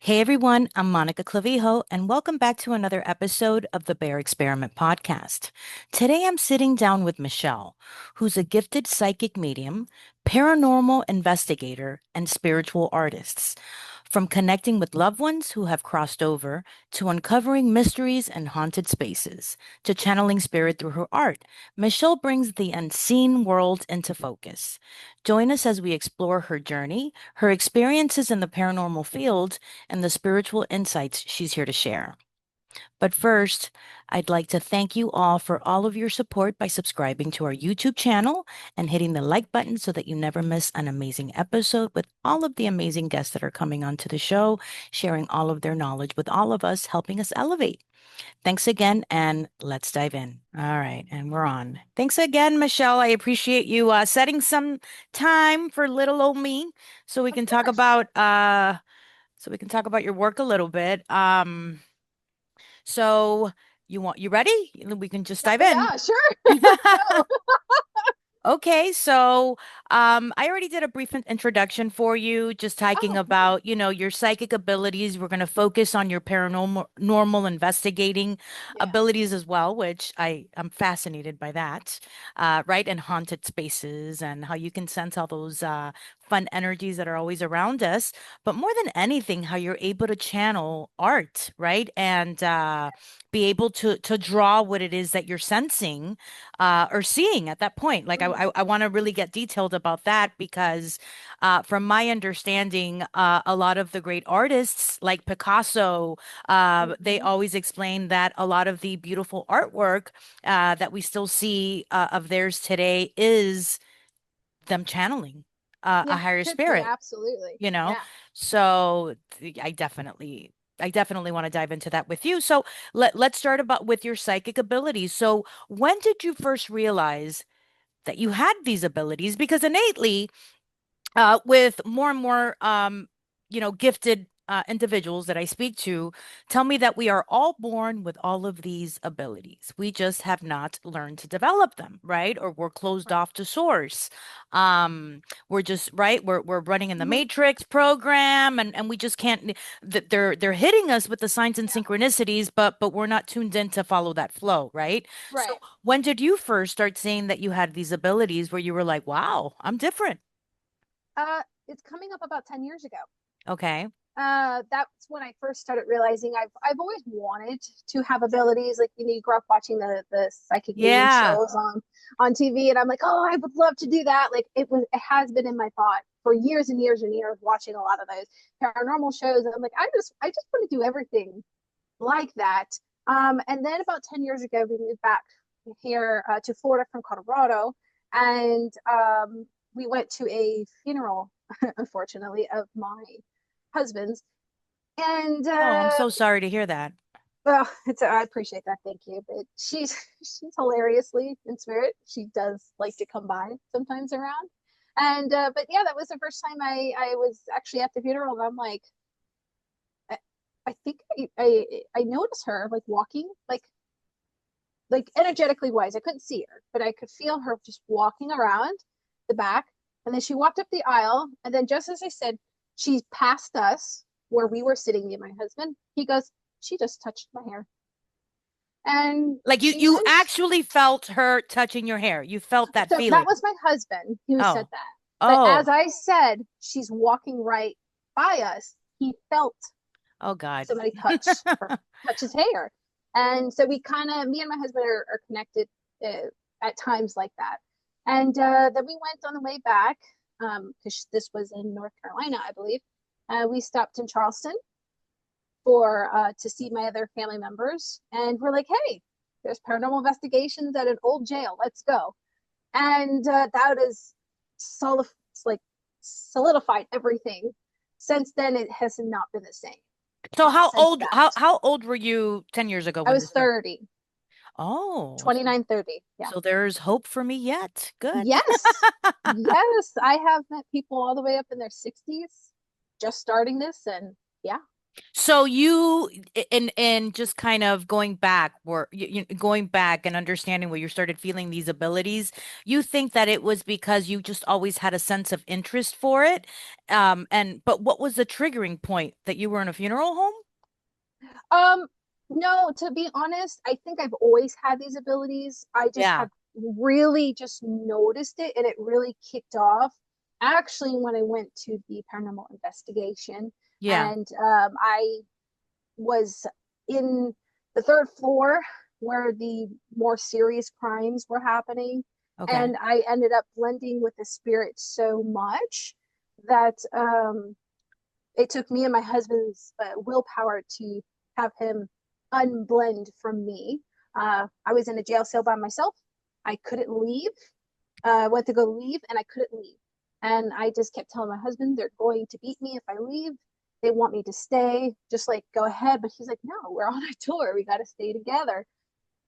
Hey everyone, I'm Monica Clavijo, and welcome back to another episode of the Bear Experiment podcast. Today I'm sitting down with Michelle, who's a gifted psychic medium, paranormal investigator, and spiritual artist. From connecting with loved ones who have crossed over, to uncovering mysteries and haunted spaces, to channeling spirit through her art, Michelle brings the unseen world into focus. Join us as we explore her journey, her experiences in the paranormal field, and the spiritual insights she's here to share. But first, I'd like to thank you all for all of your support by subscribing to our YouTube channel and hitting the like button so that you never miss an amazing episode with all of the amazing guests that are coming onto the show, sharing all of their knowledge with all of us, helping us elevate. Thanks again, and let's dive in. All right, and we're on. Thanks again, Michelle. I appreciate you setting some time for little old me so we Of can talk course. about your work a little bit. So you ready? We can just Yeah, dive in. yeah, sure. Let's go. Okay, so I already did a brief introduction for you, just talking Oh, nice. about, your psychic abilities. We're going to focus on your paranormal normal investigating Yeah. abilities as well, which I'm fascinated by that, right? And haunted spaces and how you can sense all those fun energies that are always around us. But more than anything, how you're able to channel art, right? And be able to draw what it is that you're sensing or seeing at that point. Like Mm-hmm. I want to really get detailed about that because, from my understanding, a lot of the great artists like Picasso, they Mm-hmm. always explain that a lot of the beautiful artwork that we still see of theirs today is them channeling a Yeah, higher could be. spirit, Absolutely. you know? Yeah. So I definitely want to dive into that with you. So let's start about with your psychic abilities. So when did you first realize that you had these abilities? Because innately, with more and more gifted individuals that I speak to tell me that we are all born with all of these abilities. We just have not learned to develop them, right? Or we're closed Right. off to source. Um, we're just right. We're running in the Mm-hmm. matrix program, and we just can't. They're hitting us with the signs and Yeah. synchronicities, but we're not tuned in to follow that flow, right? So Right. when did you first start seeing that you had these abilities where you were like, "Wow, I'm different"? It's coming up about 10 years ago. Okay. That's when I first started realizing I've always wanted to have abilities. Like, you grow up watching the psychic medium Yeah. shows on TV, and I'm like, oh, I would love to do that. Like, it has been in my thought for years and years and years, watching a lot of those paranormal shows. And I'm like, I just want to do everything like that. And then about 10 years ago, we moved back here to Florida from Colorado, and we went to a funeral, unfortunately, of my husband's. And Oh, I'm so sorry to hear that. well, I appreciate that. Thank you. But she's hilariously in spirit. She does like to come by sometimes around. And but yeah, that was the first time I was actually at the funeral, and I'm like, I, I think I noticed her like walking, like energetically wise. I couldn't see her, but I could feel her just walking around the back. And then she walked up the aisle. And then, just as I said, she passed us where we were sitting, me and my husband. He goes, she just touched my hair. And Like you she you went. actually felt her touching your hair. You felt that So that feeling. was my husband who said Oh. that. But as Oh. I said, she's walking right by us. He felt Oh God. somebody touch his hair. And so we kind of, me and my husband are connected at times like that. And then we went on the way back, because this was in North Carolina, I believe. We stopped in Charleston for to see my other family members, and we're like, hey, there's paranormal investigations at an old jail. Let's go. And that is solid, like solidified everything. Since then, it has not been the same. So how Since old how that, how old were you 10 years ago I when was this started? 30, Oh, so, 29, 30. Yeah. so there's hope for me yet. Good. Yes. Yes. I have met people all the way up in their 60s just starting this. And yeah. So you and just kind of going back, going back and understanding where you started feeling these abilities, you think that it was because you just always had a sense of interest for it. And but what was the triggering point that you were in a funeral home? Um, no, to be honest, I think I've always had these abilities. I just Yeah. have really just noticed it, and it really kicked off actually when I went to the paranormal investigation. Yeah. And I was in the third floor where the more serious crimes were happening. Okay. And I ended up blending with the spirit so much that it took me and my husband's willpower to have him unblend from me. I was in a jail cell by myself. I couldn't leave. I went to go leave and I couldn't leave. And I just kept telling my husband, they're going to beat me if I leave. They want me to stay, just like go ahead. But he's like, no, we're on a tour. We got to stay together.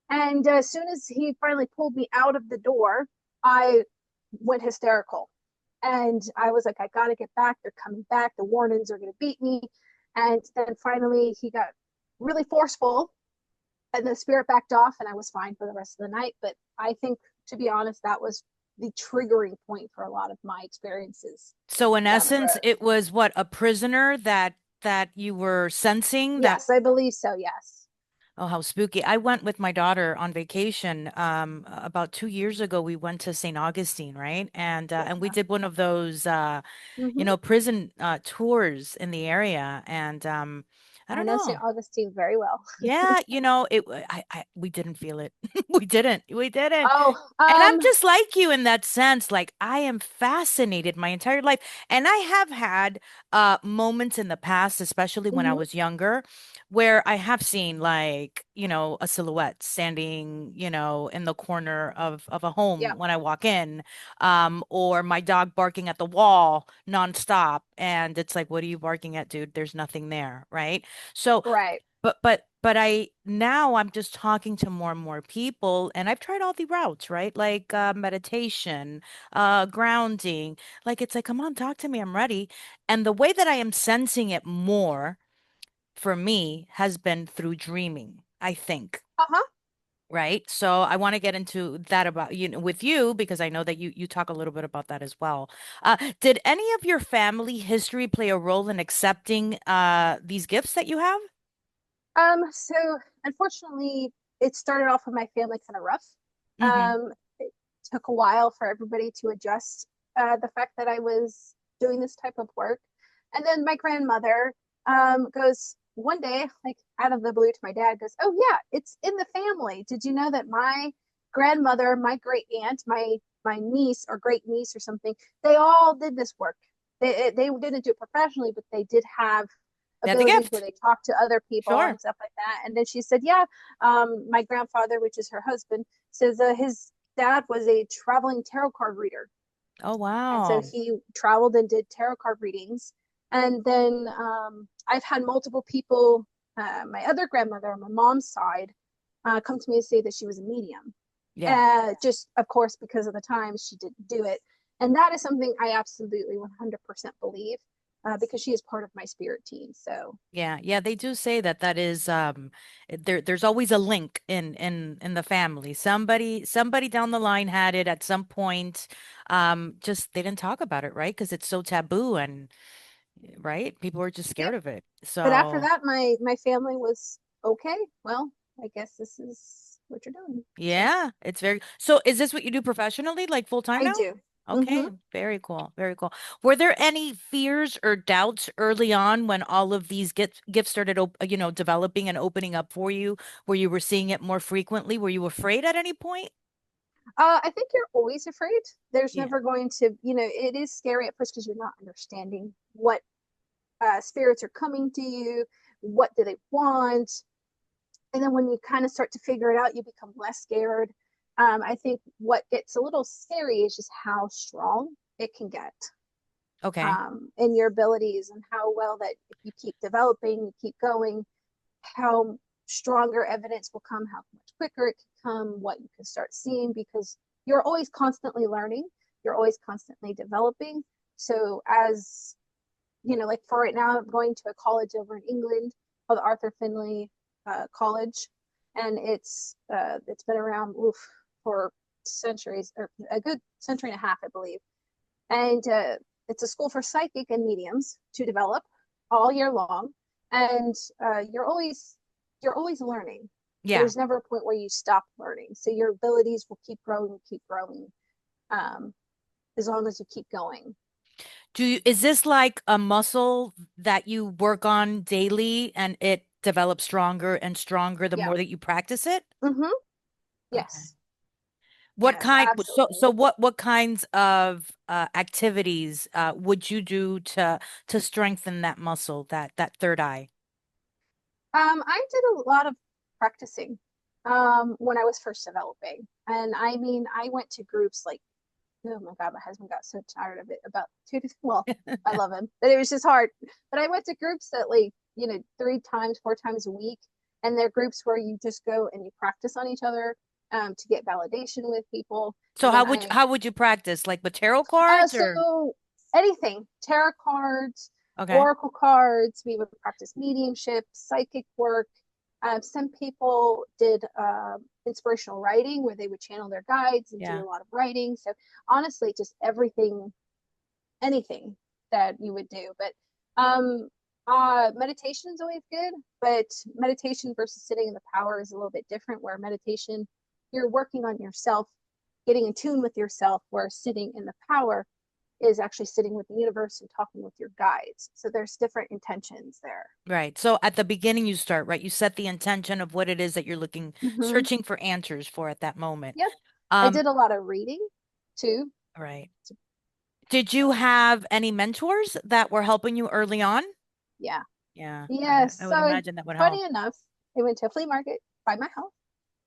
And as soon as he finally pulled me out of the door, I went hysterical. And I was like, I got to get back. They're coming back. The Warrens are going to beat me. And then finally, he got really forceful, and the spirit backed off, and I was fine for the rest of the night. But I think, to be honest, that was the triggering point for a lot of my experiences So in down the essence, road. it was what, a prisoner that you were sensing that. Yes, I believe so. Yes. Oh, how spooky. I went with my daughter on vacation about 2 years ago. We went to St. Augustine, right? And we Yeah. did one of those Mm-hmm. prison tours in the area. And I I don't know St. know. Augustine very well. Yeah, we didn't feel it. We didn't. Oh, And I'm just like you in that sense. Like I am fascinated my entire life. And I have had moments in the past, especially when I mhm. was younger, where I have seen like, a silhouette standing, in the corner of a home Yeah, when I walk in, or my dog barking at the wall nonstop. And it's like, what are you barking at, dude? There's nothing there, right? So right. but I'm just talking to more and more people, and I've tried all the routes, right? Like meditation, grounding. Like it's like, come on, talk to me, I'm ready. And the way that I am sensing it more for me has been through dreaming, I think. Uh-huh. Right. So I want to get into that about with you because I know that you talk a little bit about that as well. Did any of your family history play a role in accepting these gifts that you have? So unfortunately, it started off with my family kind of rough. Mm-hmm. It took a while for everybody to adjust the fact that I was doing this type of work. And then my grandmother goes one day, like out of the blue, to my dad, goes, "Oh yeah, it's in the family. Did you know that my grandmother, my great aunt, my niece or great niece or something, they all did this work. They didn't do it professionally, but they did have They had the abilities where gift. they talk to other people Sure. and stuff like that." And then she said, "Yeah, my grandfather, which is her husband, says his dad was a traveling tarot card reader, Oh, and so wow. he traveled and did tarot card readings." And then I've had multiple people, my other grandmother on my mom's side, come to me and say that she was a medium. Yeah. Just, of course, because of the time she didn't do it. And that is something I absolutely 100% believe, because she is part of my spirit team. So, Yeah. Yeah. They do say that that is there's always a link in the family. Somebody down the line had it at some point. Just they didn't talk about it, right? Because it's so taboo and right? People were just scared yep. of it. But after So that, my family was okay. Well, I guess this is what you're doing. So yeah, it's very so is this what you do professionally, like full time I now? do. Okay, Mm-hmm. very cool, very cool. Were there any fears or doubts early on when all of these gifts started, developing and opening up for you, where you were seeing it more frequently? Were you afraid at any point? I think you're always afraid. There's Yeah. never going to, it is scary at first because you're not understanding what spirits are coming to you, what do they want, and then when you kind of start to figure it out, you become less scared. I think what gets a little scary is just how strong it can get, Okay. in your abilities, and how well that if you keep developing, you keep going, how stronger evidence will come, how much quicker it can come, what you can start seeing, because you're always constantly learning, you're always constantly developing. So as like for right now, I'm going to a college over in England called Arthur Findlay College, and it's been around for centuries, or a good century and a half, I believe. And it's a school for psychic and mediums to develop all year long, and you're always learning. Yeah. There's never a point where you stop learning, so your abilities will keep growing, um, as long as you keep going. Is this like a muscle that you work on daily and it develops stronger and stronger the Yeah. more that you practice it? Mm-hmm. Okay. Yes. What Yes, kind, so absolutely. what kinds of activities would you do to strengthen that muscle, that third eye? I did a lot of practicing when I was first developing. And I mean, I went to groups like, oh my God, my husband got so tired of it about well, I love him, but it was just hard. But I went to groups that like, 3 times, 4 times a week. And they're groups where you just go and you practice on each other to get validation with people. So And then how would you practice? Like with tarot cards or so anything, tarot cards, okay. oracle cards, we would practice mediumship, psychic work. Some people did inspirational writing where they would channel their guides and do Yeah. a lot of writing. So honestly, just everything, anything that you would do. But meditation is always good, but meditation versus sitting in the power is a little bit different. Where meditation, you're working on yourself, getting in tune with yourself, where sitting in the power is actually sitting with the universe and talking with your guides. So there's different intentions there. Right. So at the beginning you start, right? You set the intention of what it is that you're looking, Mm-hmm. searching for answers for at that moment. Yep. I Um, did a lot of reading too. right. Did you have any mentors that were helping you early on? Yeah. Yeah, Yes. I would So imagine that would help. funny enough, I went to a flea market by my house,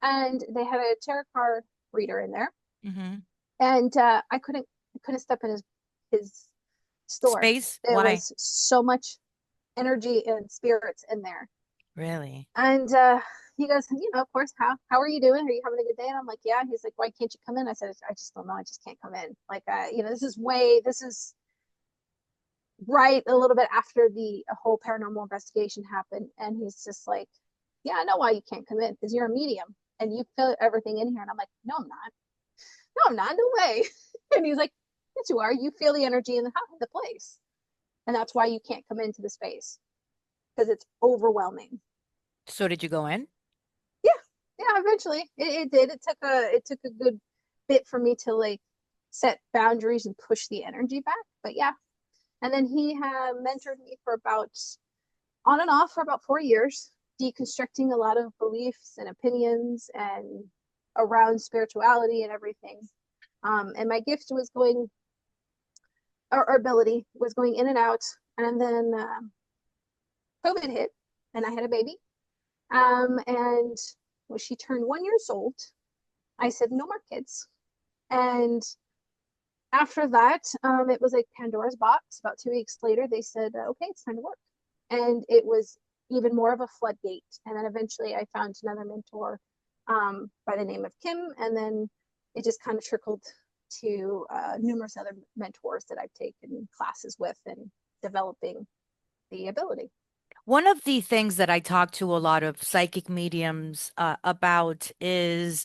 and they had a tarot card reader in there, Hmm. and I couldn't step in his store. Space? There Why? was so much energy and spirits in there. Really? And he goes, of course, how are you doing? Are you having a good day? And I'm like, yeah. He's like, why can't you come in? I said, I just don't know. I just can't come in. Like, this is right a little bit after the whole paranormal investigation happened. And he's just like, yeah, I know why you can't come in, because you're a medium and you feel everything in here. And I'm like, no, I'm not. No, I'm not. No way. And he's like, yes, you are. You feel the energy in the place. And that's why you can't come into the space, because it's overwhelming. So did you go in? Yeah, yeah, eventually it did. It took a good bit for me to like set boundaries and push the energy back, but yeah. And then he had mentored me for about on and off for about 4 years, deconstructing a lot of beliefs and opinions and around spirituality and everything. And my gift was going, or ability was going in and out. And then COVID hit, and I had a baby. And when she turned 1 year old, I said, no more kids. And after that, it was like Pandora's box. About 2 weeks later, they said, okay, it's time to work. And it was even more of a floodgate. And then eventually I found another mentor by the name of Kim. And then it just kind of trickled to numerous other mentors that I've taken classes with and developing the ability. One of the things that I talk to a lot of psychic mediums about is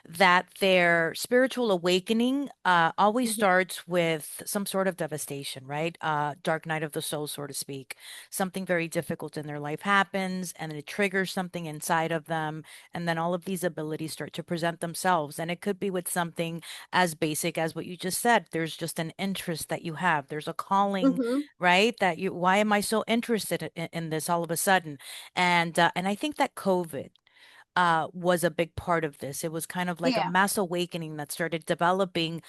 that their spiritual awakening always Mm-hmm. starts with some sort of devastation, right? Dark night of the soul, so to speak. Something very difficult in their life happens, and it triggers something inside of them, and then all of these abilities start to present themselves. And it could be with something as basic as what you just said. There's just an interest that you have. There's a calling, Mm-hmm. right? That you, why am I so interested in this all of a sudden? And I think that COVID was a big part of this. It was kind of like a Yeah. mass awakening that started developing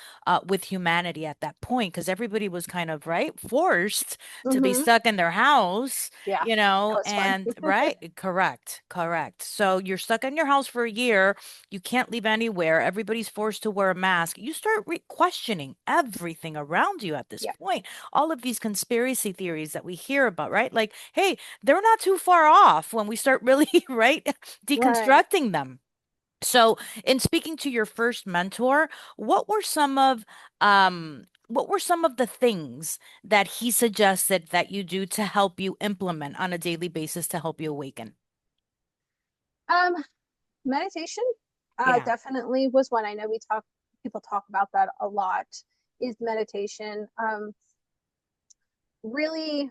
with humanity at that point, because everybody was kind of, right, forced to be Mm-hmm. stuck in their house, Yeah. you That know, was fun. and right, correct, correct. So you're stuck in your house for a year. You can't leave anywhere. Everybody's forced to wear a mask. You start questioning everything around you at this Yeah. point. All of these conspiracy theories that we hear about, right? Like, hey, they're not too far off when we start really, right, Right. deconstructing them. So, in speaking to your first mentor, what were some of what were some of the things that he suggested that you do to help you implement on a daily basis to help you awaken? Um, Meditation, Yeah. definitely was one. I know people talk about that a lot. Is meditation, really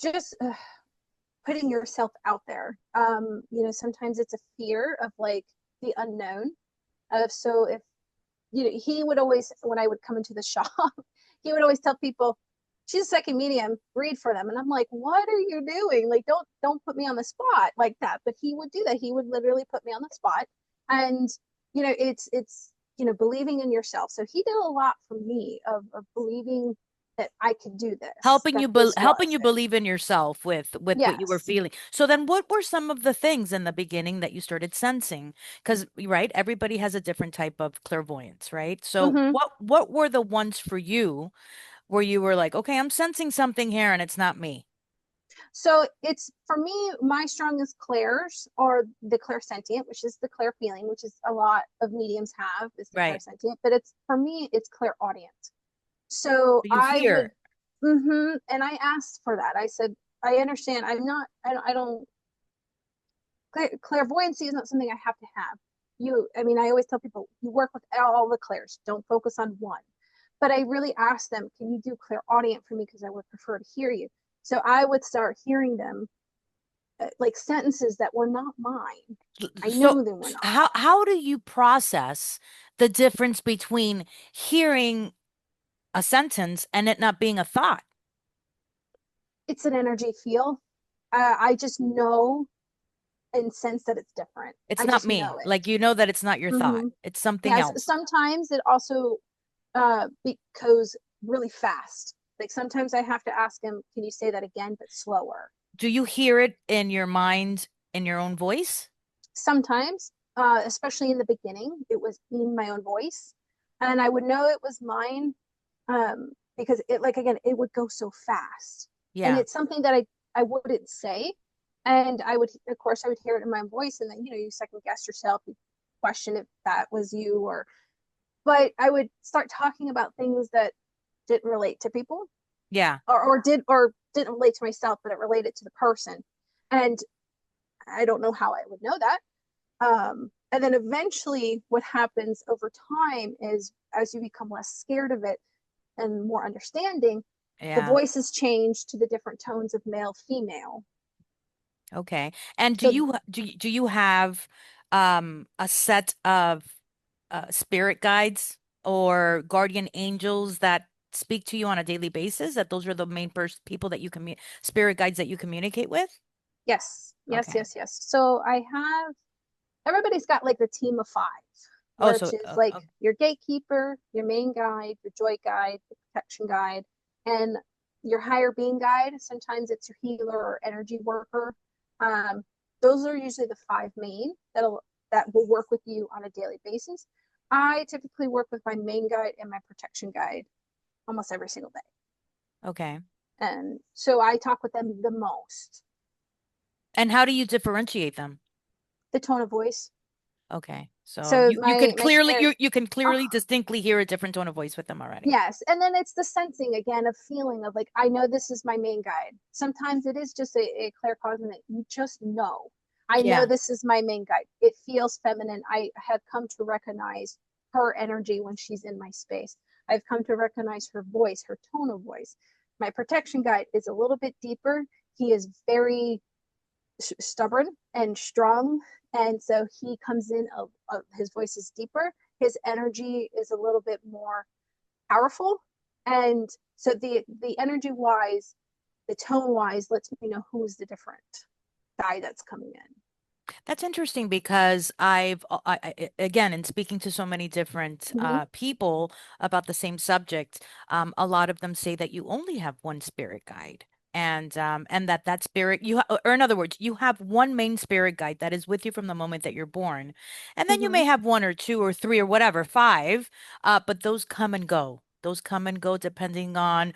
just putting yourself out there. Sometimes it's a fear of like the unknown. So if he would always, when I would come into the shop, he would always tell people, "She's a second medium. Read for them." And I'm like, "What are you doing? Like, don't put me on the spot like that." But he would do that. He would literally put me on the spot, and it's believing in yourself. So he did a lot for me of believing that I could do this, Helping that you this helping was you it. believe in yourself with what you were Yes. feeling. So then what were some of the things in the beginning that you started sensing? Because right, everybody has a different type of clairvoyance, right? So Hmm. what were the ones for you where you were like, okay, I'm sensing something here and it's not me? So it's for me, my strongest clairs are the clairsentient, which is the clair feeling, which is a lot of mediums have, is the Right. clairsentient. But it's for me, it's clairaudient. So You I would, hear. and I asked for that. I said, I understand. I'm not. I don't. Clairvoyancy is not something I have to have. I mean, I always tell people you work with all the clairs. Don't focus on one. But I really asked them, can you do clairaudient for me because I would prefer to hear you. So I would start hearing them like sentences that were not mine. I So knew they were not. how do you process the difference between hearing a sentence and it not being a thought? It's an energy feel. I just know and sense that it's different. It's I not just me. know it. Like you know that it's not your thought. Mm-hmm. It's something Yes, else. sometimes it also goes really fast. Like sometimes I have to ask him, can you say that again, but slower? Do you hear it in your mind in your own voice? Sometimes, especially in the beginning, it was in my own voice. And I would know it was mine because it, like, again, it would go so fast. And Yeah. it's something that I wouldn't say. And I would, of course, I would hear it in my voice. And then, you second guess yourself, you question if that was you but I would start talking about things that didn't relate to people Yeah. or didn't relate to myself, but it related to the person. And I don't know how I would know that. And then eventually, what happens over time is as you become less scared of it and more understanding, the Yeah. voices change to the different tones of male, female. Okay. And So, do you have a set of spirit guides or guardian angels that speak to you on a daily basis? That those are the main people that you spirit guides that you communicate with? yes, yes, Okay. yes, yes. So, I have everybody's got like the team of five, Oh, which so is like okay. your gatekeeper, your main guide, your joy guide, your protection guide, and your higher being guide. Sometimes it's your healer or energy worker. Um, those are usually the five main that will work with you on a daily basis. I typically work with my main guide and my protection guide almost every single day. Okay. And so I talk with them the most. And how do you differentiate them? The tone of voice. Okay. So So you can my clearly spirit, you can oh, clearly distinctly hear a different tone of voice with them already. yes. And then it's the sensing again of feeling of like, I know this is my main guide. Sometimes it is just a claircognizant that you just know. I know Yeah. this is my main guide. It feels feminine. I have come to recognize her energy when she's in my space. I've come to recognize her voice, her tone of voice. My protection guide is a little bit deeper. He is very stubborn and strong. And so he comes in, his voice is deeper. His energy is a little bit more powerful. And so the energy wise, the tone wise lets me know who's the different guy that's coming in. That's interesting because again, in speaking to so many different Mm-hmm. people about the same subject, a lot of them say that you only have one spirit guide. And that spirit or in other words, you have one main spirit guide that is with you from the moment that you're born, and then you Mm-hmm. may have one or two or three or whatever, five, but those come and go. Those come and go depending on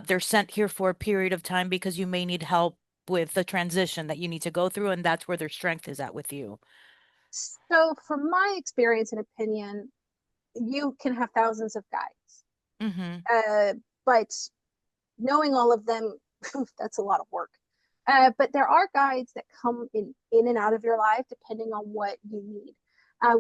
they're sent here for a period of time because you may need help with the transition that you need to go through, and that's where their strength is at with you. So, from my experience and opinion, you can have thousands of guides. Mm-hmm. Uh, but knowing all of them, that's a lot of work. But there are guides that come in and out of your life depending on what you need.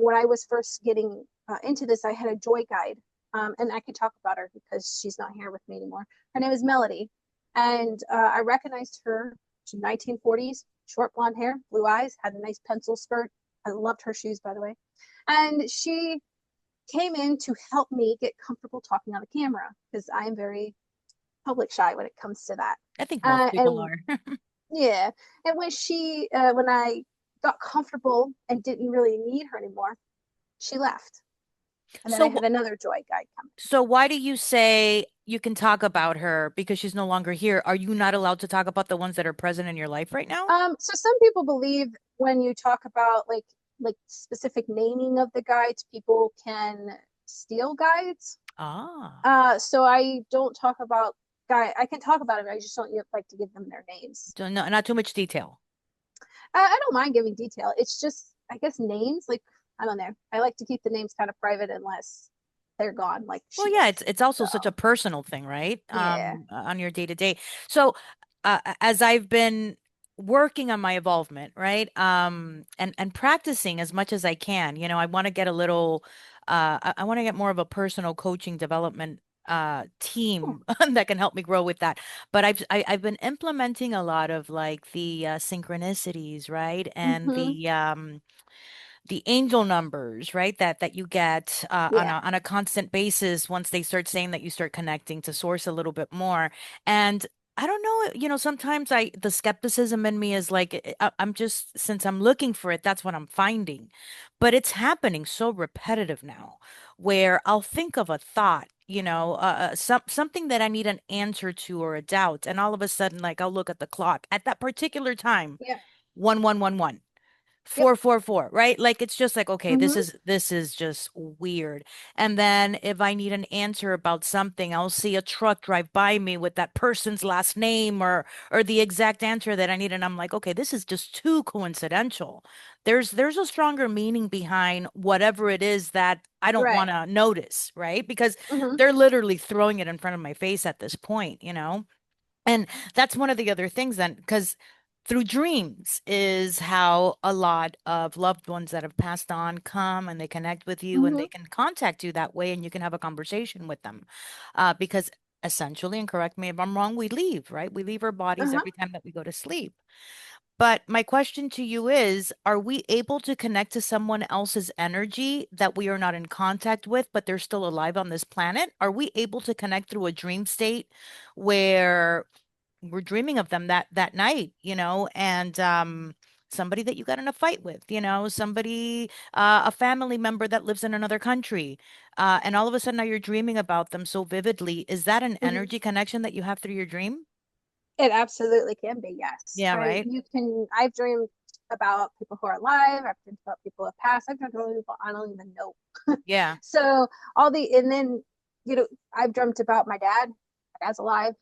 When I was first getting into this, I had a joy guide, and I could talk about her because she's not here with me anymore. Her name is Melody, and I recognized her. She's 1940s, short blonde hair, blue eyes, had a nice pencil skirt. I loved her shoes, by the way. And she came in to help me get comfortable talking on the camera because I am very public shy when it comes to that. I think most people And are. yeah, and when I got comfortable and didn't really need her anymore, she left. And then I So, had another joy guide come. so why do you say you can talk about her because she's no longer here? Are you not allowed to talk about the ones that are present in your life right now? So some people believe when you talk about like specific naming of the guides, people can steal guides. Ah, So I don't talk about guy. I can talk about it. I just don't like to give them their names. so no, not too much detail. I don't mind giving detail. It's just, I guess, names. Like, I don't know. I like to keep the names kind of private unless they're gone, like Well, she yeah, is. it's also So, such a personal thing, right? yeah. On your day to day. So, as I've been working on my involvement, right? And practicing as much as I can, I want to get a little, I want to get more of a personal coaching development Oh, team that can help me grow with that. But I've been implementing a lot of like the synchronicities, right? And mm-hmm. the angel numbers, right? That you get on Yeah. a constant basis once they start saying that you start connecting to source a little bit more. And I don't know, sometimes the skepticism in me is like I'm just since I'm looking for it, that's what I'm finding. But it's happening so repetitive now, where I'll think of a thought. Something that I need an answer to or a doubt, and all of a sudden, like I'll look at the clock at that particular time, Yeah. 1111. Yep. 444, right? Like it's just like, okay, this Mm-hmm. is this is just weird. And then if I need an answer about something, I'll see a truck drive by me with that person's last name or the exact answer that I need. And I'm like, okay, this is just too coincidental. There's a stronger meaning behind whatever it is that I don't want Right. to notice, right? Because Mm-hmm. they're literally throwing it in front of my face at this point. And that's one of the other things then, because through dreams is how a lot of loved ones that have passed on come and they connect with you and Mm-hmm. they can contact you that way and you can have a conversation with them. Because essentially, and correct me if I'm wrong, we leave, right? We leave our bodies Uh-huh. every time that we go to sleep. But my question to you is, are we able to connect to someone else's energy that we are not in contact with, but they're still alive on this planet? Are we able to connect through a dream state where we're dreaming of them that night, and somebody that you got in a fight with, somebody a family member that lives in another country, and all of a sudden now you're dreaming about them so vividly. Is that an Mm-hmm. energy connection that you have through your dream? It absolutely can be, yes. Yeah, right. I've dreamed about people who are alive. I've dreamed about people who have passed. I've dreamed about people I don't even know. Yeah. So and then, I've dreamt about my dad. My dad's alive.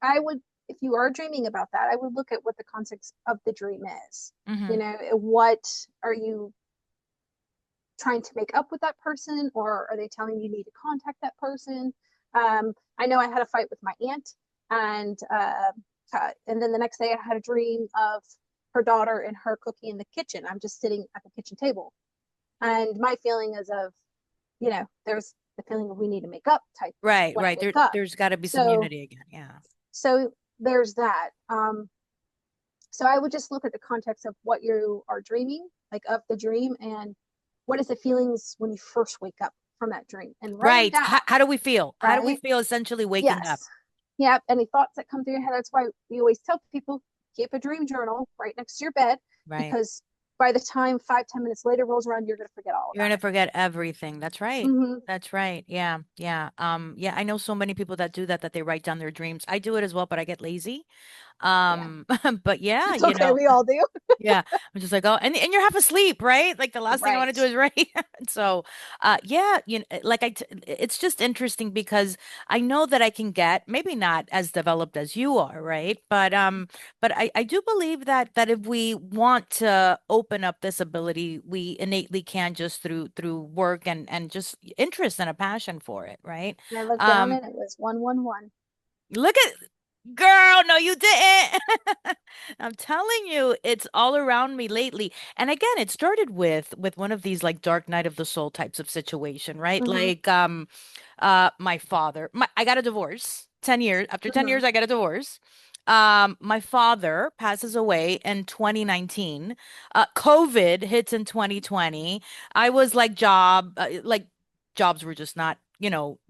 I would, if you are dreaming about that, I would look at what the context of the dream is. Mm-hmm. What are you trying to make up with that person, or are they telling you need to contact that person? I know I had a fight with my aunt, and and then the next day I had a dream of her daughter and her cooking in the kitchen. I'm just sitting at the kitchen table, and my feeling is of, there's the feeling of we need to make up type Right, when I right. wake up. There's got to be some So unity again. Yeah. so there's that. So I would just look at the context of what you are dreaming, like of the dream, and what is the feelings when you first wake up from that dream, and write it Right. down, How do we feel? How do we right? feel essentially waking up? Yes. Yep. Any thoughts that come through your head. That's why we always tell people keep a dream journal right next to your bed, Right. because by the time 5, 10 minutes later rolls around, you're going to forget all You're about gonna forget everything. That's it. right. Mm-hmm. That's right. Yeah. Yeah. Yeah, I know so many people that do that they write down their dreams. I do it as well, but I get lazy. Yeah. But yeah, It's okay. We all do. yeah, I'm just like, oh, and you're half asleep, right? Like the last thing I want to do Right. is write. So, yeah, it's just interesting because I know that I can get maybe not as developed as you are, right? But I do believe that if we want to open up this ability, we innately can just through work and just interest and a passion for it, right? And I looked down Um, and it was 111. Look at girl, no, you didn't. I'm telling you, it's all around me lately. And again, it started with one of these like dark night of the soul types of situation, right? Mm-hmm. Like my father, I got a divorce 10 years. After 10 Mm-hmm. years, I got a divorce. My father passes away in 2019. COVID hits in 2020. I was like jobs were just not,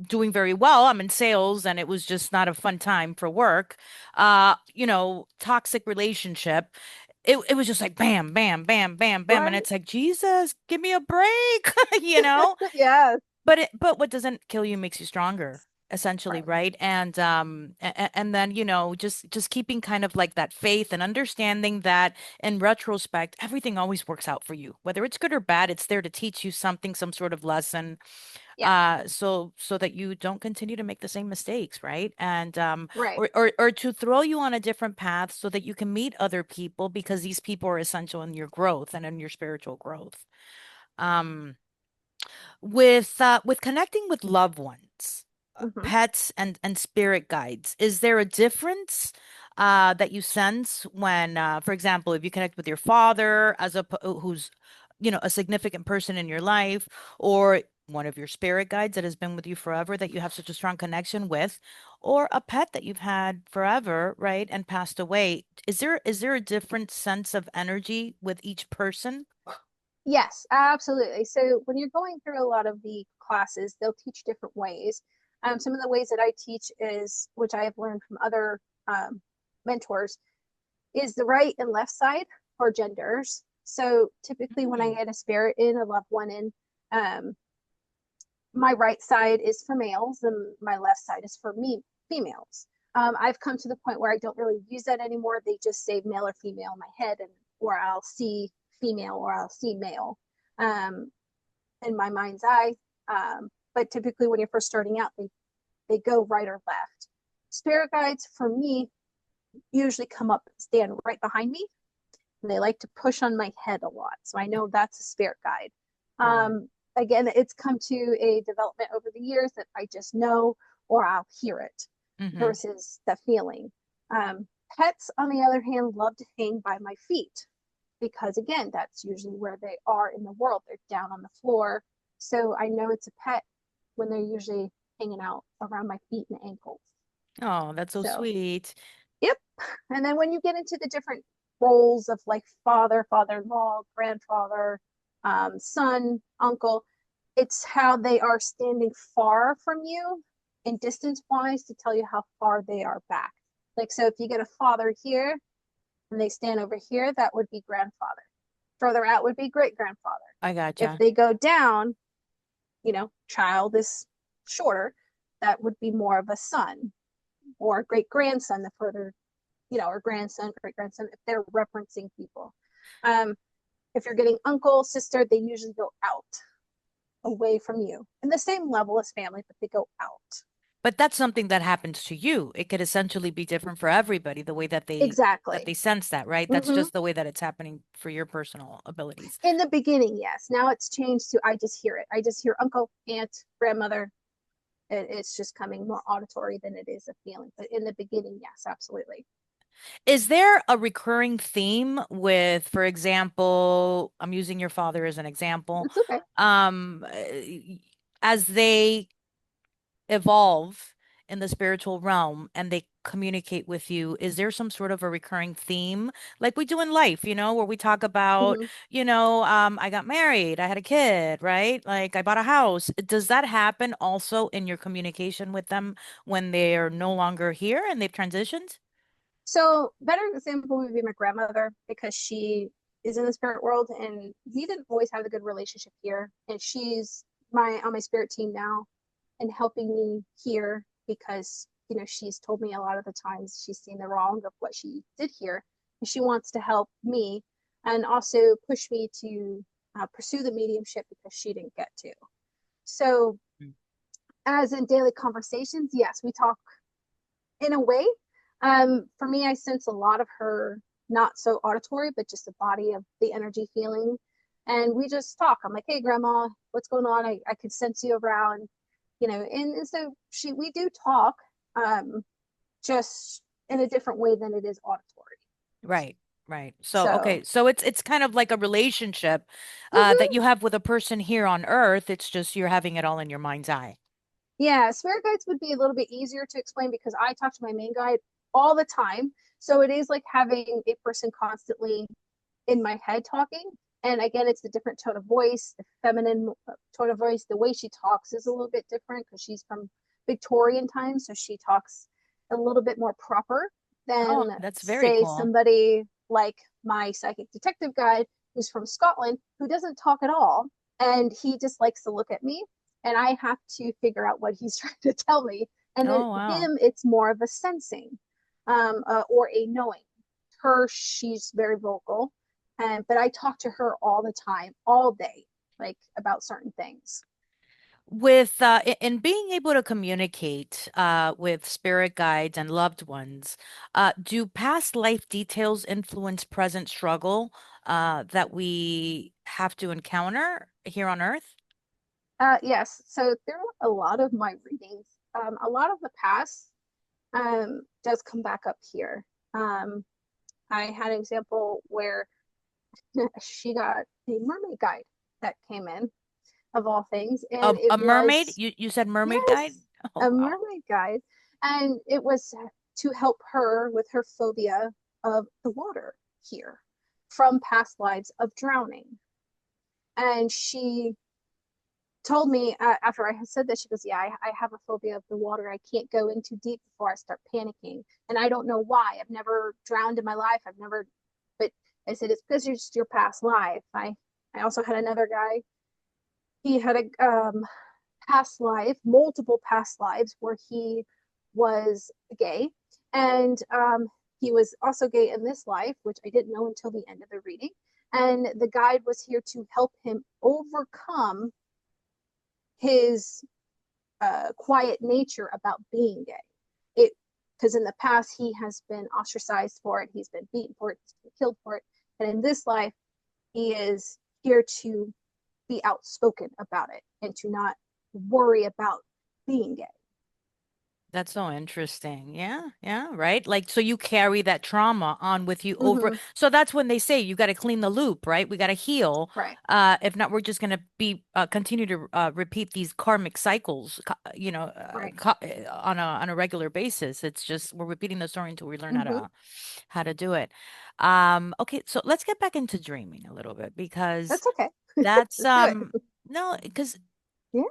doing very well. I'm in sales and it was just not a fun time for work. Toxic relationship. It was just like bam, bam, bam, bam, bam. And Right. it's like, Jesus, give me a break, you know? Yes. But what doesn't kill you makes you stronger, essentially, Right. right? And then, just keeping kind of like that faith and understanding that in retrospect, everything always works out for you. Whether it's good or bad, it's there to teach you something, some sort of lesson, Yeah. so that you don't continue to make the same mistakes, right? And Right. or to throw you on a different path so that you can meet other people because these people are essential in your growth and in your spiritual growth. Um, with connecting with loved ones, Mm-hmm. pets and spirit guides, is there a difference that you sense when, for example, if you connect with your father who's, a significant person in your life, or one of your spirit guides that has been with you forever that you have such a strong connection with, or a pet that you've had forever, right, and passed away? Is there a different sense of energy with each person? Yes, absolutely. So when you're going through a lot of the classes, they'll teach different ways. Some of the ways that I teach is, which I have learned from other mentors, is the right and left side for genders. So typically, when I Mm. get a spirit in, a loved one in, um, my right side is for males and my left side is for me females. I've come to the point where I don't really use that anymore. They just say male or female in my head, and or I'll see female or I'll see male um, in my mind's eye. But typically, when you're first starting out, they go right or left. Spirit guides for me usually come up, stand right behind me, and they like to push on my head a lot. So I know that's a spirit guide. Got it. Again, it's come to a development over the years that I just know or I'll hear it Mm-hmm. versus the feeling. Um, Pets, on the other hand, love to hang by my feet because, again, that's usually where they are in the world. They're down on the floor. So I know it's a pet when they're usually hanging out around my feet and ankles. Oh, that's so So sweet. yep. And then when you get into the different roles of like father, father-in-law, grandfather, son, uncle, it's how they are standing far from you in distance wise to tell you how far they are back. Like, so if you get a father here and they stand over here, that would be grandfather. Further out would be great grandfather. I If gotcha. they go down, child is shorter, that would be more of a son or great grandson the further or grandson, great grandson, if they're referencing people. Um, if you're getting uncle, sister, they usually go out away from you in the same level as family, but they go out. But that's something that happens to you. It could essentially be different for everybody, the way that they Exactly. sense that, right? That's Mm-hmm. just the way that it's happening for your personal abilities. In the beginning, yes. Now it's changed to I just hear it. I just hear uncle, aunt, grandmother. It's just coming more auditory than it is a feeling. But in the beginning, yes, absolutely. Is there a recurring theme with, for example, I'm using your father as an example, It's okay. as they evolve in the spiritual realm and they communicate with you, is there some sort of a recurring theme like we do in life, where we talk about, Mm-hmm. I got married, I had a kid, right? Like I bought a house. Does that happen also in your communication with them when they're no longer here and they've transitioned? So, better example would be my grandmother because she is in the spirit world and we didn't always have a good relationship here. And she's my on my spirit team now and helping me here because she's told me a lot of the times she's seen the wrong of what she did here, and she wants to help me and also push me to pursue the mediumship because she didn't get to. So, as in daily conversations, yes, we talk in a way. For me, I sense a lot of her not so auditory, but just the body of the energy feeling. And we just talk. I'm like, hey, grandma, what's going on? I could sense you around, and so we do talk, just in a different way than it is auditory. Right, right. So, So, okay, so it's kind of like a relationship that mhm. you have with a person here on Earth. It's just you're having it all in your mind's eye. Yeah, spirit guides would be a little bit easier to explain because I talk to my main guide all the time. So it is like having a person constantly in my head talking. And again, it's the different tone of voice, the feminine tone of voice. The way she talks is a little bit different because she's from Victorian times. So she talks a little bit more proper than, Oh, that's very say, cool. somebody like my psychic detective guide who's from Scotland who doesn't talk at all. And he just likes to look at me. And I have to figure out what he's trying to tell me. And then Oh, wow. him, it's more of a sensing, or a knowing. Her, she's very vocal, and but I talk to her all the time, all day, like about certain things. With in being able to communicate with spirit guides and loved ones, do past life details influence present struggle that we have to encounter here on Earth? Yes, so through a lot of my readings, a lot of the past does come back up here. Um, I had an example where she got a mermaid guide that came in, of all things, and it A mermaid? was, You said mermaid guide? yes, Oh, a wow. mermaid guide, and it was to help her with her phobia of the water here from past lives of drowning. And she told me, after I had said that, she goes, yeah, I have a phobia of the water. I can't go in too deep before I start panicking. And I don't know why. I've never drowned in my life. I've never, but I said, it's because it's your past life. I also had another guy. He had a past life, multiple past lives where he was gay. And he was also gay in this life, which I didn't know until the end of the reading. And the guide was here to help him overcome his quiet nature about being gay. It because in the past he has been ostracized for it, he's been beaten for it, he's been killed for it, and in this life he is here to be outspoken about it and to not worry about being gay. That's so interesting. Yeah, yeah, right. Like, so you carry that trauma on with you over. Mm-hmm. So that's when they say you got to clean the loop, right? We got to heal. Right. If not, we're just gonna be continue to repeat these karmic cycles, Right. on a regular basis. It's just we're repeating the story until we learn Mm-hmm. how to do it. Okay, so let's get back into dreaming a little bit because That's okay. that's Let's do it. no, because Yeah.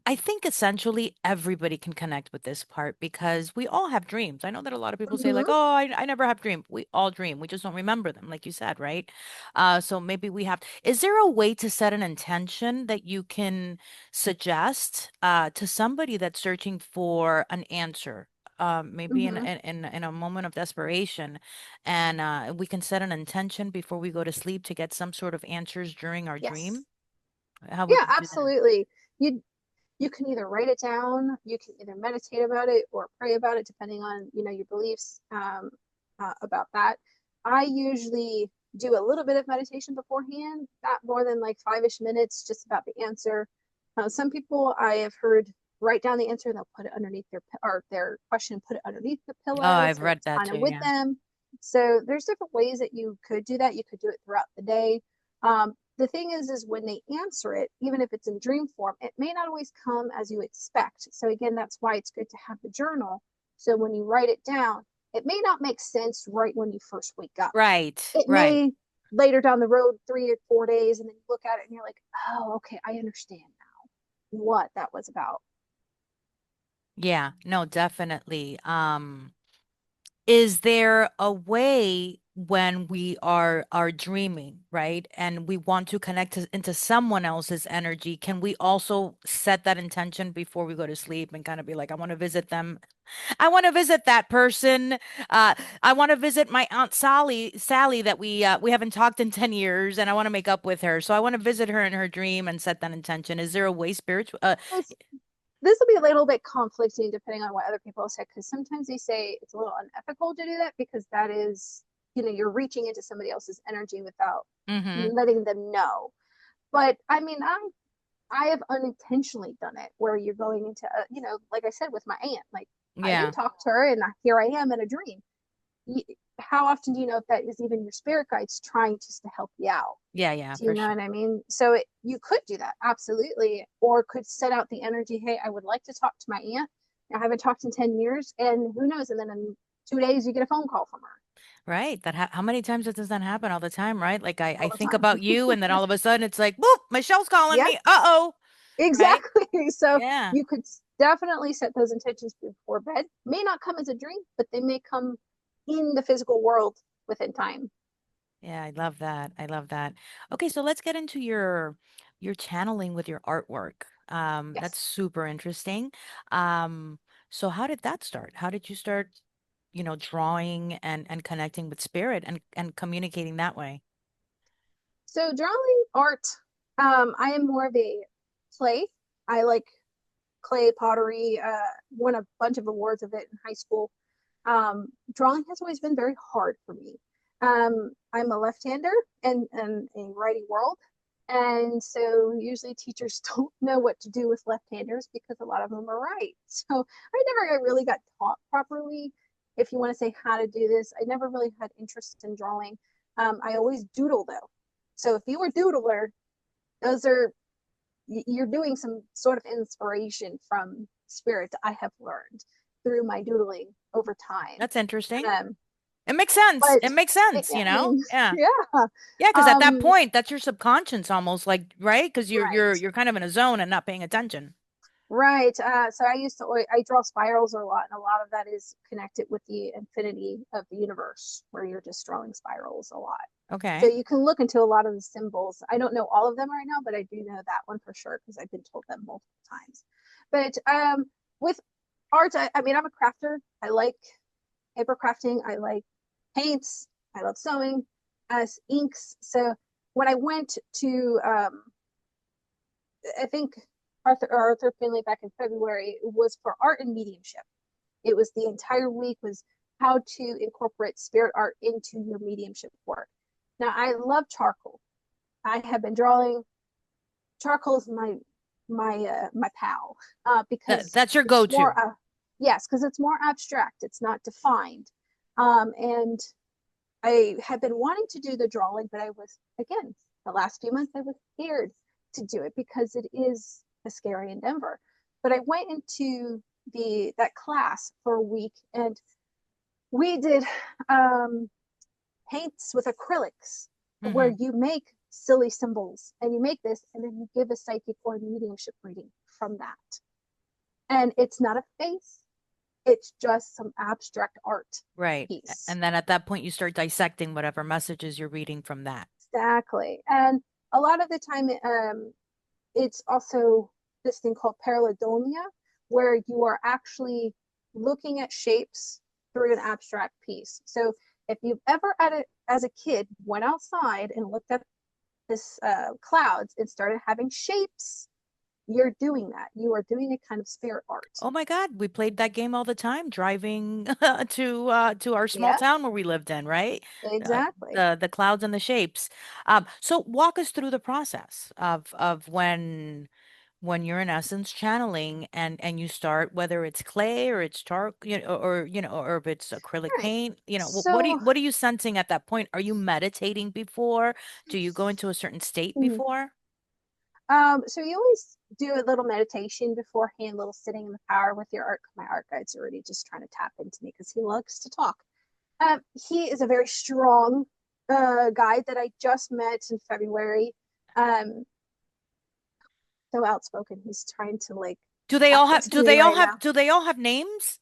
I think essentially everybody can connect with this part because we all have dreams. I know that a lot of people say like, Mm-hmm. "Oh, I never have dream." We all dream. We just don't remember them, like you said, right? So maybe we have. Is there a way to set an intention that you can suggest to somebody that's searching for an answer? Maybe in, Mm-hmm. in in in a moment of desperation, and we can set an intention before we go to sleep to get some sort of answers during our Yes. dream. How would Yeah, you do that? absolutely. You can either write it down, you can either meditate about it or pray about it, depending on your beliefs, about that. I usually do a little bit of meditation beforehand, not more than like 5-ish minutes, just about the answer. Some people I have heard write down the answer and they'll put it underneath their question, put it underneath the Oh, pillow, I've so read it's that kind too. of with Yeah. them. So there's different ways that you could do that. You could do it throughout the day. The thing is when they answer it, even if it's in dream form, it may not always come as you expect. So again, that's why it's good to have the journal. So when you write it down, it may not make sense right when you first wake up. Right, It right. may later down the road, 3 or 4 days, and then you look at it and you're like, oh, okay, I understand now what that was about. Yeah, no, definitely. Is there a way? when we are dreaming, right? And we want to connect into someone else's energy, can we also set that intention before we go to sleep and kind of be like, I want to visit them. I want to visit that person. Uh, I want to visit my Aunt Sally that we haven't talked in 10 years, and I want to make up with her. So I want to visit her in her dream and set that intention. Is there a way spiritual This will be a little bit conflicting depending on what other people say, because sometimes they say it's a little unethical to do that because that is, you're reaching into somebody else's energy without mm-hmm. letting them know. But I mean, I have unintentionally done it where you're going into, like I said with my aunt, like I Yeah. didn't talk to her, and here I am in a dream. How often do you know if that is even your spirit guides trying just to help you out? Yeah, yeah, Do you for know sure. what I mean? So you could do that, absolutely, or could set out the energy. Hey, I would like to talk to my aunt. I haven't talked in 10 years, and who knows? And then in 2 days, you get a phone call from her Right. How many times does that happen all the time, right? Like I all the think time. about you and then all of a sudden it's like, whoop, Michelle's calling Yeah, me. Uh-oh. Right? exactly. So Yeah. you could definitely set those intentions before bed. May not come as a dream, but they may come in the physical world within time. Yeah, I love that. I love that. Okay, so let's get into your channeling with your artwork. That's Yes. super interesting. Um, so how did that start? How did you start, drawing and connecting with spirit and communicating that way? So drawing art, I am more of a clay. I like clay pottery. Won a bunch of awards of it in high school. Drawing has always been very hard for me. I'm a left-hander and a righty world, and so usually teachers don't know what to do with left-handers because a lot of them are right. So I never really got taught properly. If you want to say how to do this, I never really had interest in drawing. I always doodle though. So if you were doodler, those are you're doing some sort of inspiration from spirit I have learned through my doodling over time. That's interesting. Um, It makes sense. but It makes sense, I mean, Yeah. yeah. Yeah, because at that Um, point, that's your subconscious almost like, right? Because you're you're right. you're kind of in a zone and not paying attention. Right. So I draw spirals a lot, and a lot of that is connected with the infinity of the universe, where you're just drawing spirals a lot. So Okay. you can look into a lot of the symbols. I don't know all of them right now, but I do know that one for sure because I've been told them multiple times. But with art, I mean, I'm a crafter. I like paper crafting. I like paints. I love sewing, as inks. So when I went to, I think Arthur Finley back in February was for art and mediumship. It was the entire week was how to incorporate spirit art into your mediumship work. Now I love charcoal. I have been drawing charcoal is my pal That because that's your it's go-to. more yes because it's more abstract. It's not defined, and I had been wanting to do the drawing, but I was again the last few months I was scared to do it because it is a scary endeavor. But I went into the that class for a week and we did um, paints with acrylics where Hmm. you make silly symbols and you make this and then you give a psychic or mediumship reading from that. And it's not a face, it's just some abstract art Right. piece. And then at that point, you start dissecting whatever messages you're reading from that. Exactly. And a lot of the time, it's also this thing called parallelodomia, where you are actually looking at shapes through an abstract piece. So if you've ever, as a kid, went outside and looked at this clouds and started having shapes, you're doing that. You are doing a kind of spirit art. Oh my God, we played that game all the time, driving to our small Yeah, town where we lived in, right? Uh, exactly. the clouds and the shapes. So walk us through the process of when you're in essence channeling and you start whether it's clay or it's char or if it's acrylic Right. paint, So, what are you sensing at that point? Are you meditating before? Do you go into a certain state mm, before? so you always do a little meditation beforehand, a little sitting in the power with your art. My art guide's already just trying to tap into me because he loves to talk. He is a very strong guide that I just met in February. Um, so outspoken. He's trying to like Do they tap all have into me right now. do they all have names?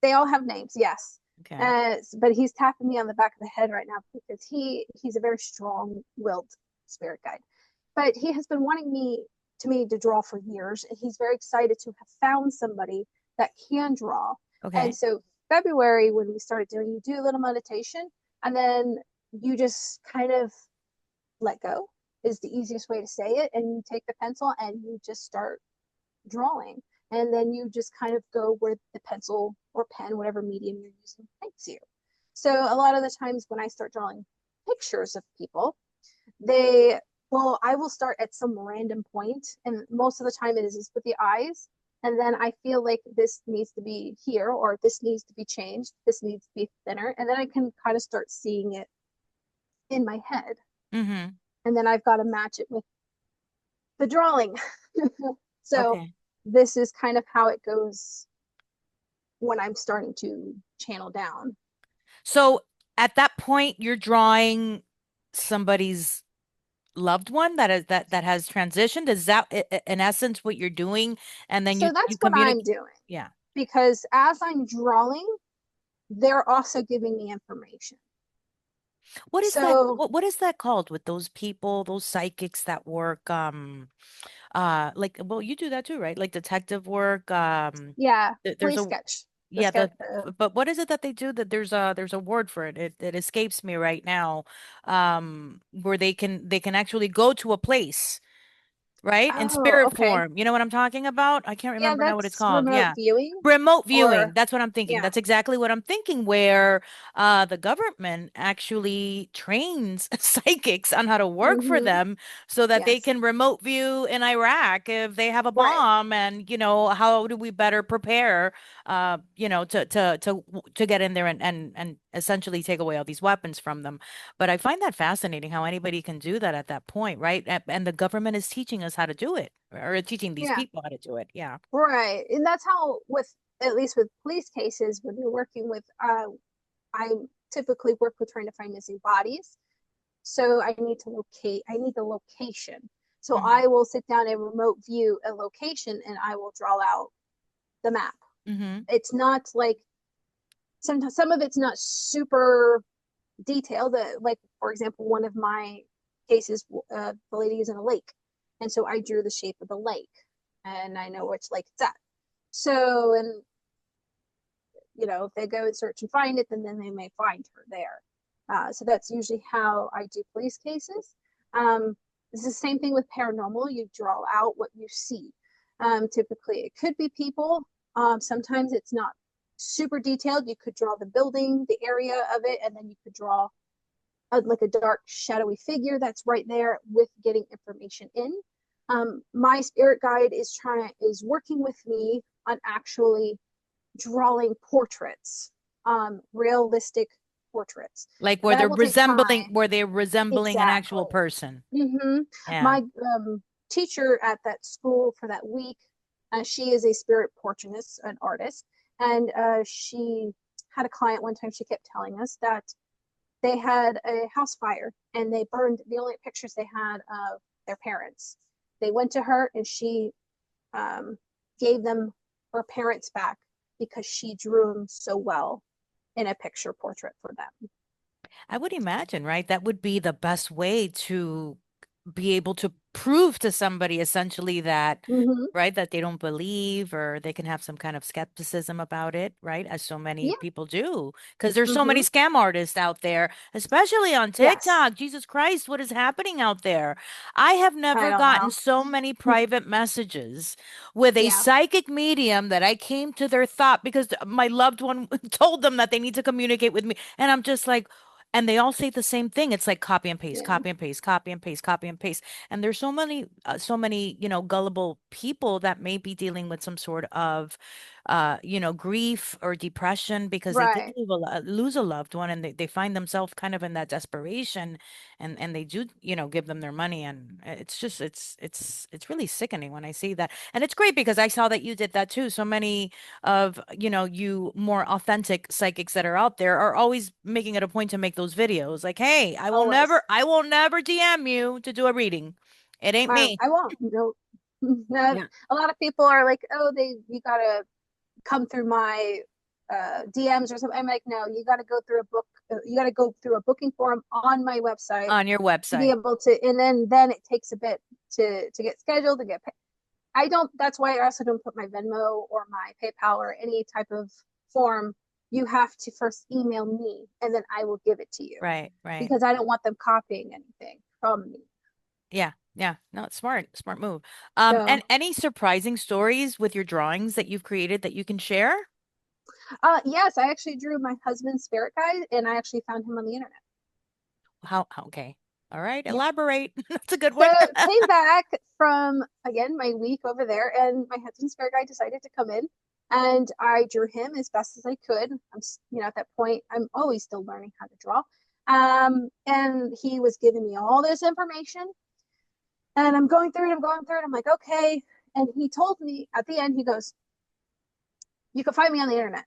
They all have names, yes. Okay. But he's tapping me on the back of the head right now because he's a very strong-willed spirit guide. But he has been wanting me to draw for years, and he's very excited to have found somebody that can draw. And Okay. so February, when we started doing, you do a little meditation, and then you just kind of let go is the easiest way to say it. And you take the pencil and you just start drawing. And then you just kind of go where the pencil or pen, whatever medium you're using, takes you. So a lot of the times when I start drawing pictures of people, they I will start at some random point, and most of the time it is with the eyes. And then I feel like this needs to be here, or this needs to be changed, this needs to be thinner. And then I can kind of start seeing it in my head. Mm-hmm. And then I've got to match it with the drawing. So Okay. this is kind of how it goes when I'm starting to channel down. So at that point, you're drawing somebody's loved one that has transitioned. Is that in essence what you're doing? And then So you that's what I'm communicate. doing, Yeah. because as I'm drawing, they're also giving me information. What is that? So What is that called with those people, those psychics that work? Like, well, you do that too, right? Like detective work. yeah, There's police a sketch. The yeah, sketch. but what is it that they do? That there's a word for it. It escapes me right now. Where they can actually go to a place, right? In Oh, spirit okay. form. You know what I'm talking about? I can't Yeah, remember now what it's that's called. remote Yeah. viewing, Remote viewing. or That's what I'm thinking. yeah. That's exactly what I'm thinking, where the government actually trains psychics on how to work for Mm-hmm. them so that they Yes. can remote view in Iraq if they have a Right. bomb, and how do we better prepare to get in there and essentially take away all these weapons from them. But I find that fascinating how anybody can do that at that point, right? And the government is teaching us how to do it, or teaching these Yeah. people how to do it. Yeah. Right. And that's how, with at least with police cases, when you're working with, I typically work with trying to find missing bodies. So I need the location. So Hmm. I will sit down and remote view a location, and I will draw out the map. Hmm. It's not like, sometimes some of it's not super detailed. Like, for example, one of my cases, the lady is in a lake. And so I drew the shape of the lake, and I know which lake it's at. So, and if they go and search and find it, then they may find her there. So that's usually how I do police cases. It's the same thing with paranormal. You draw out what you see. Typically, it could be people. Sometimes it's not super detailed. You could draw the building, the area of it, and then you could draw like a dark, shadowy figure that's right there with getting information in. My spirit guide is working with me on actually drawing portraits, realistic portraits. Like That will take time. where they're resembling an Exactly. actual person. Hmm. Yeah. My teacher at that school for that week, she is a spirit portraitist, an artist, and she had a client one time. She kept telling us that they had a house fire and they burned the only pictures they had of their parents. They went to her and she um, gave them her parents back because she drew them so well in a picture portrait for them. I would imagine, right? That would be the best way to be able to prove to somebody essentially that, Mm-hmm. right, that they don't believe, or they can have some kind of skepticism about it, right? As so many Yeah. people do, because there's so many Mm-hmm. scam artists out there, especially on Yes. TikTok. Jesus Christ, what is happening out there? I have I never don't gotten know. so many private messages with a Yeah. psychic medium that I came to their thought because my loved one told them that they need to communicate with me. And I'm just like, and they all say the same thing. It's like copy and paste, Yeah. copy and paste, copy and paste, copy and paste. And there's so many, gullible people that may be dealing with some sort of, grief or depression because they did Right. lose a loved one, and they find themselves kind of in that desperation, and they do, give them their money. And it's just, it's really sickening when I see that. And it's great because I saw that you did that too. So many of you more authentic psychics that are out there are always making it a point to make those videos like, hey, Always. I will never DM you to do a reading. It ain't me. I won't. No. Yeah. A lot of people are like, oh, you gotta come through my DMs or something. I'm like, no, you got to go through a book. You got to go through a booking form on my website On your to be website. able to, and then it takes a bit to get scheduled to get paid. I don't. That's why I also don't put my Venmo or my PayPal or any type of form. You have to first email me, and then I will give it to you Right, right. because I don't want them copying anything from me. Yeah, yeah. No, it's smart move. And So, any surprising stories with your drawings that you've created that you can share? yes, I actually drew my husband's spirit guide, and I actually found him on the internet. Okay. All right, Yep. elaborate. That's a good So one. came back from again my week over there, and my husband's spirit guide decided to come in, and I drew him as best as I could. At that point, I'm always still learning how to draw. And he was giving me all this information, and I'm going through it. I'm going through it. I'm like, okay. And he told me at the end, he goes, "You can find me on the internet."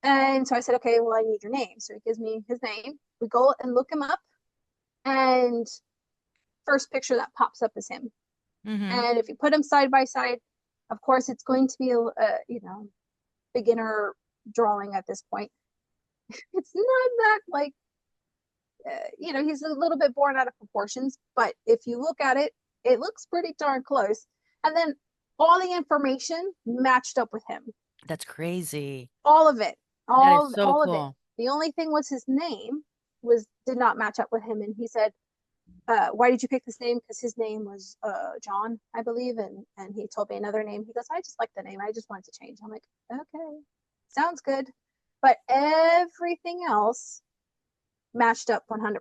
And so I said, "Okay, well, I need your name." So he gives me his name. We go and look him up, and first picture that pops up is him. Mm-hmm. And if you put them side by side, of course, it's going to be beginner drawing at this point. It's not that like, he's a little bit born out of proportions, but if you look at it, it looks pretty darn close. And then all the information matched up with him, That's crazy. all of it, That is all so all of it. cool. The only thing was his name was did not match up with him, and he said, why did you pick this name? Because his name was John, I believe, and he told me another name. He goes, I just like the name. I just wanted to change. I'm like, okay, sounds good. But everything else matched up 100%.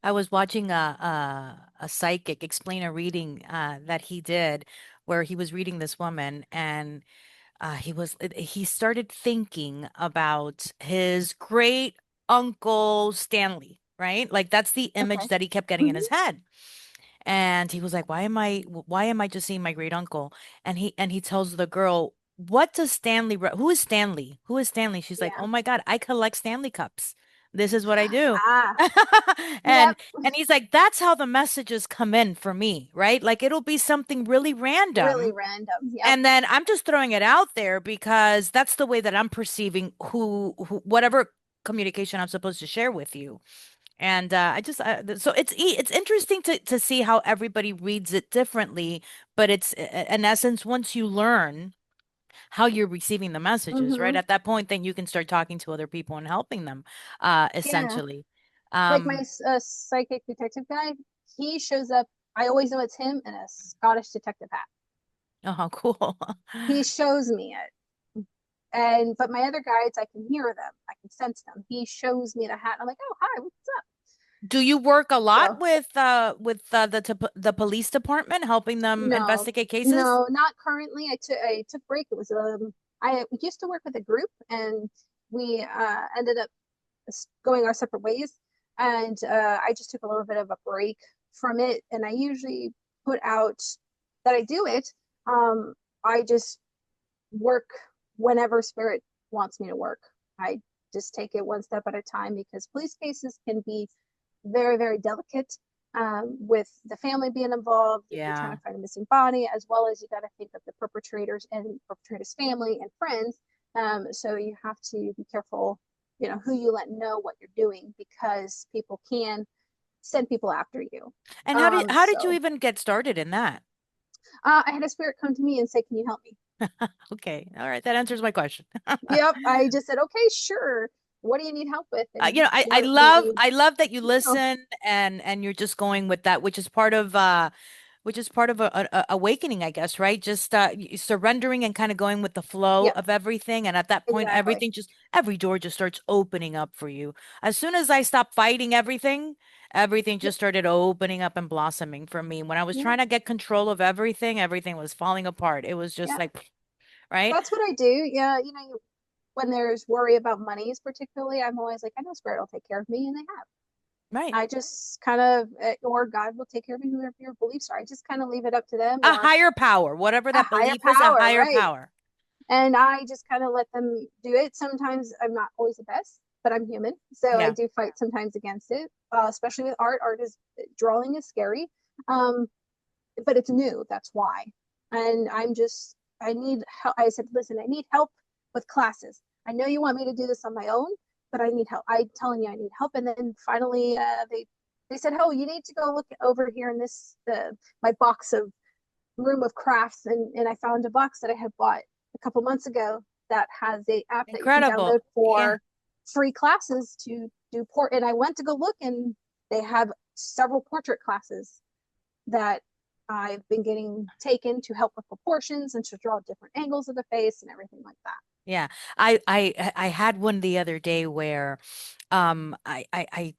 I was watching a psychic explain a reading that he did where he was reading this woman and he started thinking about his great uncle Stanley, right? Like that's the image Okay. that he kept getting in Mm-hmm. his head. And he was like, why am I just seeing my great uncle? And he tells the girl, what does who is Stanley? Who is Stanley? She's like, Yeah. oh my God, I collect Stanley cups. This is what I do. Ah, And yep. and he's like, that's how the messages come in for me, right? Like it'll be something really Really random. random. Yep. And then I'm just throwing it out there because that's the way that I'm perceiving whatever communication I'm supposed to share with you. And so it's interesting to see how everybody reads it differently, but it's in essence once you learn how you're receiving the messages, right? Mm-hmm. At that point, then you can start talking to other people and helping them, Yeah. essentially. Like my Um, psychic detective guy, he shows up. I always know it's him in a Scottish detective hat. oh, cool. He shows me it. And but my other guides, I can hear them, I can sense them. He shows me the hat. I'm like, oh hi, what's up? Do you work a lot So with the police department helping them no, investigate cases? no, not currently. I took break. It was I used to work with a group, and we ended up going our separate ways. And I just took a little bit of a break from it. And I usually put out that I do it. Um, I just work whenever spirit wants me to work. I just take it one step at a time because police cases can be very, very delicate, with the family being involved. If you're trying Yeah. to find a missing body, as well as you got to think of the perpetrators and perpetrators' family and friends. So you have to be careful, who you let know what you're doing because people can send people after you. And how did you So even get started in that? I had a spirit come to me and say, "Can you help me?" Okay. All right. That answers my question. Yep. I just said, "Okay, sure. What do you need help with?" And I what we love need. I love that you Oh, listen and you're just going with that, which is part of a awakening, I guess, right? Just surrendering and kind of going with the flow yep. of everything. And at that point, Exactly. every door just starts opening up for you. As soon as I stopped fighting everything Yep. just started opening up and blossoming for me. When I was Yep. trying to get control of everything was falling apart. It was just Yep. like, right? That's what I do. Yeah. When there's worry about monies, particularly, I'm always like, I know Spirit will take care of me, and they have. Right. I just kind of, or God will take care of me, whoever your beliefs are. I just kind of leave it up to them, A or higher power, whatever a that higher belief is, a power, higher right? power. And I just kind of let them do it. Sometimes I'm not always the best, but I'm human, so I Yeah. do fight sometimes against it. Especially with art. Art is drawing is scary, um, but it's new. That's why. And I need help. I said, listen, I need help. with classes. I know you want me to do this on my own, but I need help. I'm telling you, I need help. And then finally, they said, "Oh, you need to go look over here in this my box of room of crafts." And I found a box that I had bought a couple months ago that has a app that you can Incredible. download Yeah. for free classes to do port. And I went to go look, and they have several portrait classes that I've been getting taken to help with proportions and to draw different angles of the face and everything like that. Yeah. I had one the other day where um I I I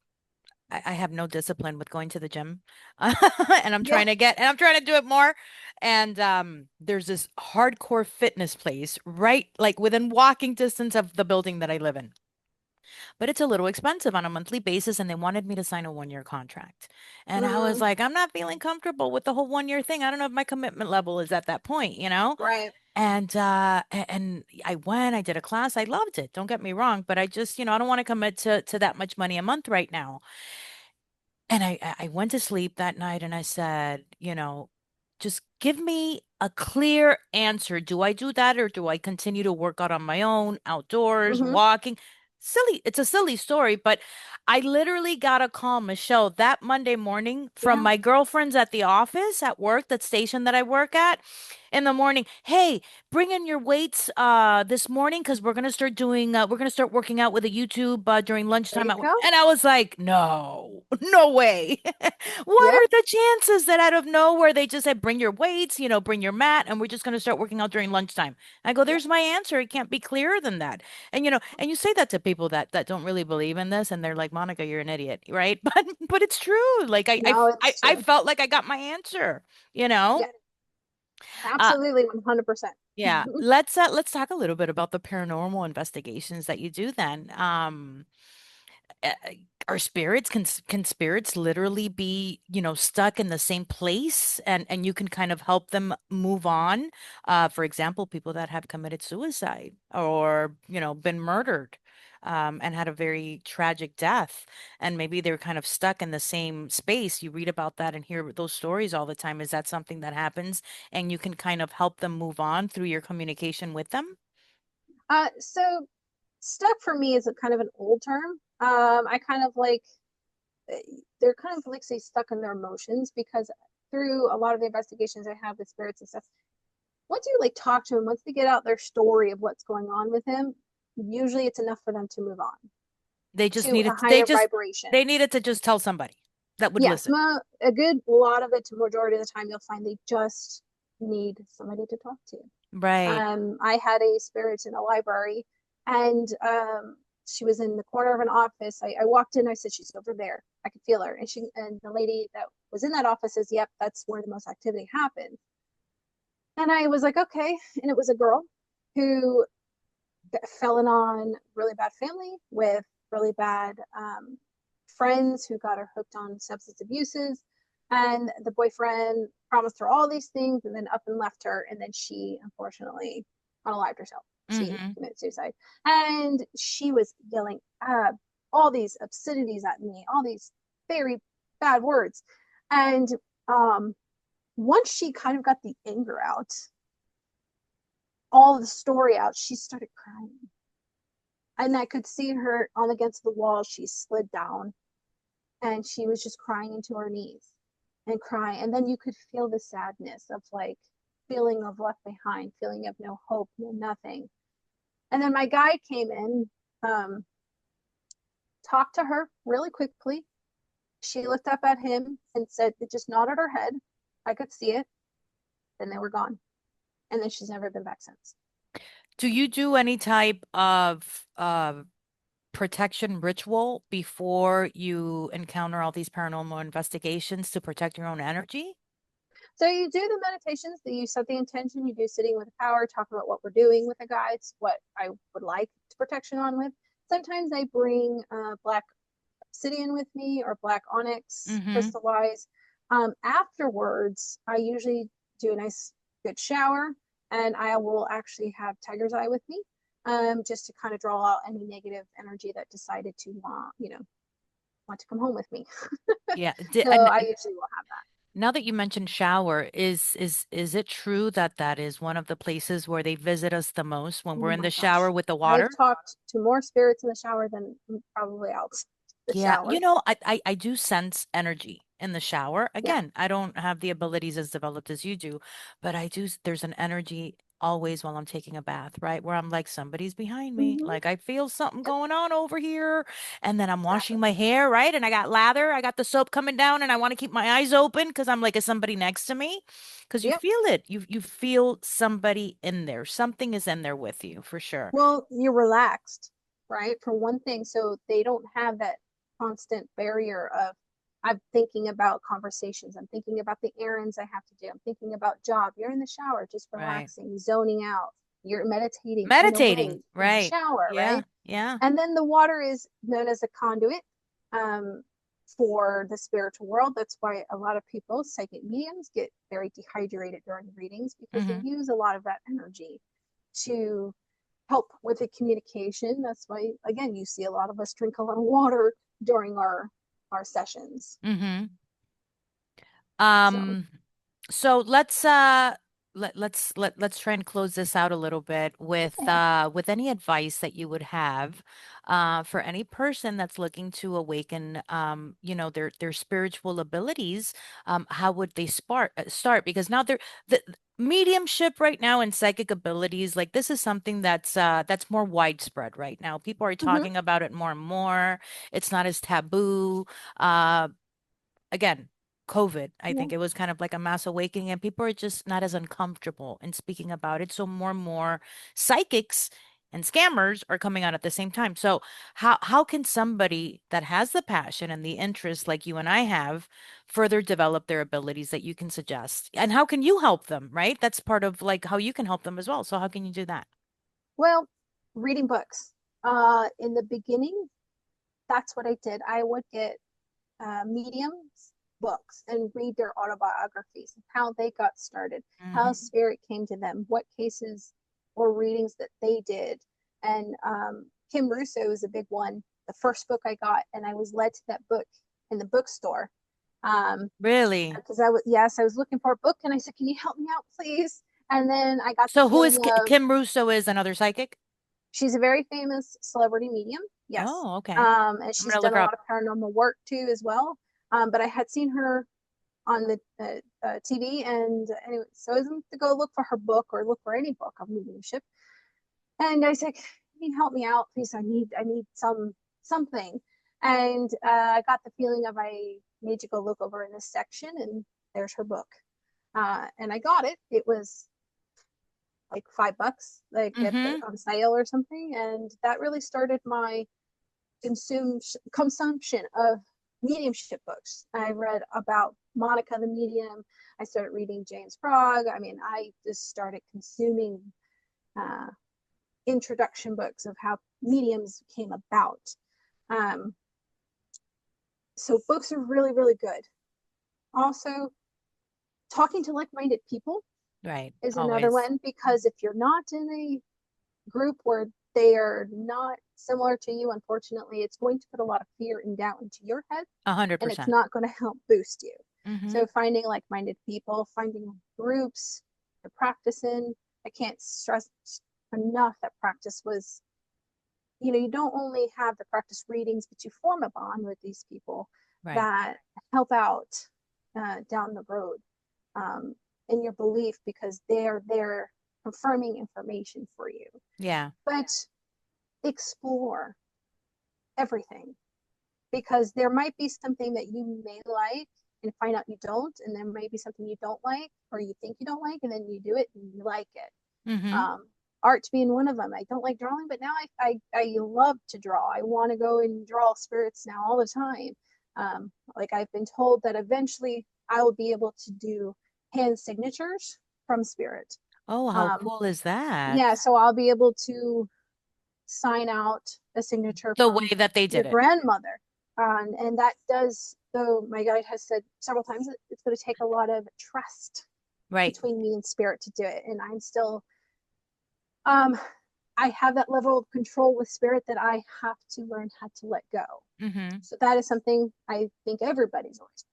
I have no discipline with going to the gym. And Yeah. I'm trying to do it more. And there's this hardcore fitness place right like within walking distance of the building that I live in. But it's a little expensive on a monthly basis, and they wanted me to sign a 1 year contract. And I was Mm, like, I'm not feeling comfortable with the whole 1 year thing. I don't know if my commitment level is at that point, you know? right. And I went, I did a class, I loved it. Don't get me wrong, but I just, I don't want to commit to that much money a month right now. And I went to sleep that night and I said, just give me a clear answer. Do I do that or do I continue to work out on my own, outdoors, Mm-hmm. walking? Silly. It's a silly story, but I literally got a call, Michelle, that Monday morning from Yeah. my girlfriends at the office at work, that station that I work at in the morning. Hey, bring in your weights this morning because we're gonna start working out with a YouTube during There lunchtime you at work. go. And I was like, no, no way. What Yeah. are the chances that out of nowhere they just said bring your weights, bring your mat, and we're just gonna start working out during lunchtime? I go, Yeah. there's my answer. It can't be clearer than that. And and you say that to people that don't really believe in this, and they're like, Monica, you're an idiot, right? But it's true. Like No, it's I true. felt like I got my answer, you know? Yeah. Uh, Absolutely, 100%. yeah, let's talk a little bit about the paranormal investigations that you do then. Uh, are spirits can spirits literally be, stuck in the same place and you can kind of help them move on? For example, people that have committed suicide or, been murdered. And had a very tragic death, and maybe they're kind of stuck in the same space. You read about that and hear those stories all the time. Is that something that happens and you can kind of help them move on through your communication with them? So stuck for me is a kind of an old term. I kind of like they're kind of like say stuck in their emotions because through a lot of the investigations I have with spirits and stuff, once you like talk to them, once they get out their story of what's going on with him, usually it's enough for them to move on They just to a needed higher vibration. they needed to just tell somebody that would Yes, listen. a good lot of it, majority of the time, you'll find they just need somebody to talk to. Right. I had a spirit in a library, and she was in the corner of an office. I walked in. I said, "She's over there. I could feel her." And the lady that was in that office says, "Yep, that's where the most activity happened." And I was like, "Okay." And it was a girl who fell in on really bad family with really bad friends who got her hooked on substance abuses. And the boyfriend promised her all these things and then up and left her. And then she unfortunately unalived herself. She Mm-hmm. committed suicide. And she was yelling all these obscenities at me, all these very bad words. And um, once she kind of got the anger out, all the story out, she started crying. And I could see her on against the wall. She slid down and she was just crying into her knees and crying. And then you could feel the sadness of like feeling of left behind, feeling of no hope, no nothing. And then my guide came in, um, talked to her really quickly. She looked up at him and said, it just nodded her head. I could see it. Then they were gone. And then she's never been back since. Do you do any type of protection ritual before you encounter all these paranormal investigations to protect your own energy? So you do the meditations, that you set the intention, you do sitting with the power, talk about what we're doing with the guides, what I would like to protection on with. Sometimes I bring black obsidian with me or black onyx Mm-hmm. crystallized. Afterwards, I usually do a nice good shower and I will actually have tiger's eye with me, just to kind of draw out any negative energy that decided to want to come home with me. Yeah. So I usually will have that. Now that you mentioned shower, is it true that that is one of the places where they visit us the most when we're Oh in my the shower gosh. with the I've water? talked to more spirits in the shower than probably out the Yeah, shower. I do sense energy in the shower. Yeah. Again, I don't have the abilities as developed as you do, but there's an energy always while I'm taking a bath, right? Where I'm like, somebody's behind me. Hmm. Like I feel something Yep, going on over here. And then I'm washing exactly. my hair, right? And I got lather, I got the soap coming down, and I want to keep my eyes open because I'm like, is somebody next to me? Because you Yep. feel it. You feel somebody in there. Something is in there with you for sure. Well, you're relaxed, right? For one thing, so they don't have that constant barrier of I'm thinking about conversations. I'm thinking about the errands I have to do. I'm thinking about job. You're in the shower, just Right. relaxing, zoning out. You're meditating in a Meditating, way in the right. shower, Yeah, right? yeah. And then the water is known as a conduit um, for the spiritual world. That's why a lot of people, psychic mediums, get very dehydrated during readings because they Mm-hmm. use a lot of that energy to help with the communication. That's why, again, you see a lot of us drink a lot of water during our sessions. Mm-hmm. So, Um, so let's try and close this out a little bit okay. with any advice that you would have for any person that's looking to awaken their spiritual abilities. How would they start? Because now they're the mediumship right now and psychic abilities, like this is something that's more widespread right now. People are Mm-hmm. talking about it more and more. It's not as taboo. Uh again, COVID, I Yeah. think it was kind of like a mass awakening, and people are just not as uncomfortable in speaking about it. So more and more psychics and scammers are coming out at the same time. So how can somebody that has the passion and the interest like you and I have further develop their abilities that you can suggest? And how can you help them, right? That's part of like how you can help them as well. So how can you do that? Well, reading books. In the beginning, that's what I did. I would get mediums books and read their autobiographies, how they got started, how Hmm. spirit came to them, what cases or readings that they did. And Kim Russo is a big one. The first book I got, and I was led to that book in the bookstore. Really? Because I was looking for a book, and I said, "Can you help me out, please?" And then I got the So who feeling is of Kim Russo is another psychic? she's a very famous celebrity medium, yes, Oh, okay. and I'm she's gonna done look a her lot up. of paranormal work too as well. But I had seen her on the TV. And anyway, so I was to go look for her book or look for any book of mediumship. And I said, "Can you help me out, please? I need something." And I got the feeling of I need to go look over in this section, and there's her book. And I got it. It was like $5, like at the Mm-hmm. on sale or something, and that really started my consumption of mediumship books. I read about Monica the medium. I started reading James Frog. I mean, I just started consuming uh, introduction books of how mediums came about. Um, so books are really, really good. Also, talking to like-minded people Right. is another Always. one, because if you're not in a group where they are not similar to you, unfortunately, it's going to put a lot of fear and doubt into your head, A hundred and it's percent. not going to help boost you. Mm-hmm. So finding like-minded people, finding groups to practice in. I can't stress enough that practice was, you don't only have the practice readings, but you form a bond with these people Right. that help out down the road um, in your belief, because they're there confirming information for you. Yeah. But explore everything, because there might be something that you may like and find out you don't, and there may be something you don't like or you think you don't like, and then you do it and you like it. Mm-hmm. um, Art being one of them. I don't like drawing, but now I love to draw. I want to go and draw spirits now all the time. Like I've been told that eventually I will be able to do hand signatures from spirit. Oh, how um, cool is that? yeah, so I'll be able to sign out a signature The way from that they your did it. grandmother. And that does, though my guide has said several times, it's going to take a lot of trust Right. between me and spirit to do it. And I'm still, um, I have that level of control with spirit that I have to learn how to let go. Mm-hmm. So that is something I think everybody's always.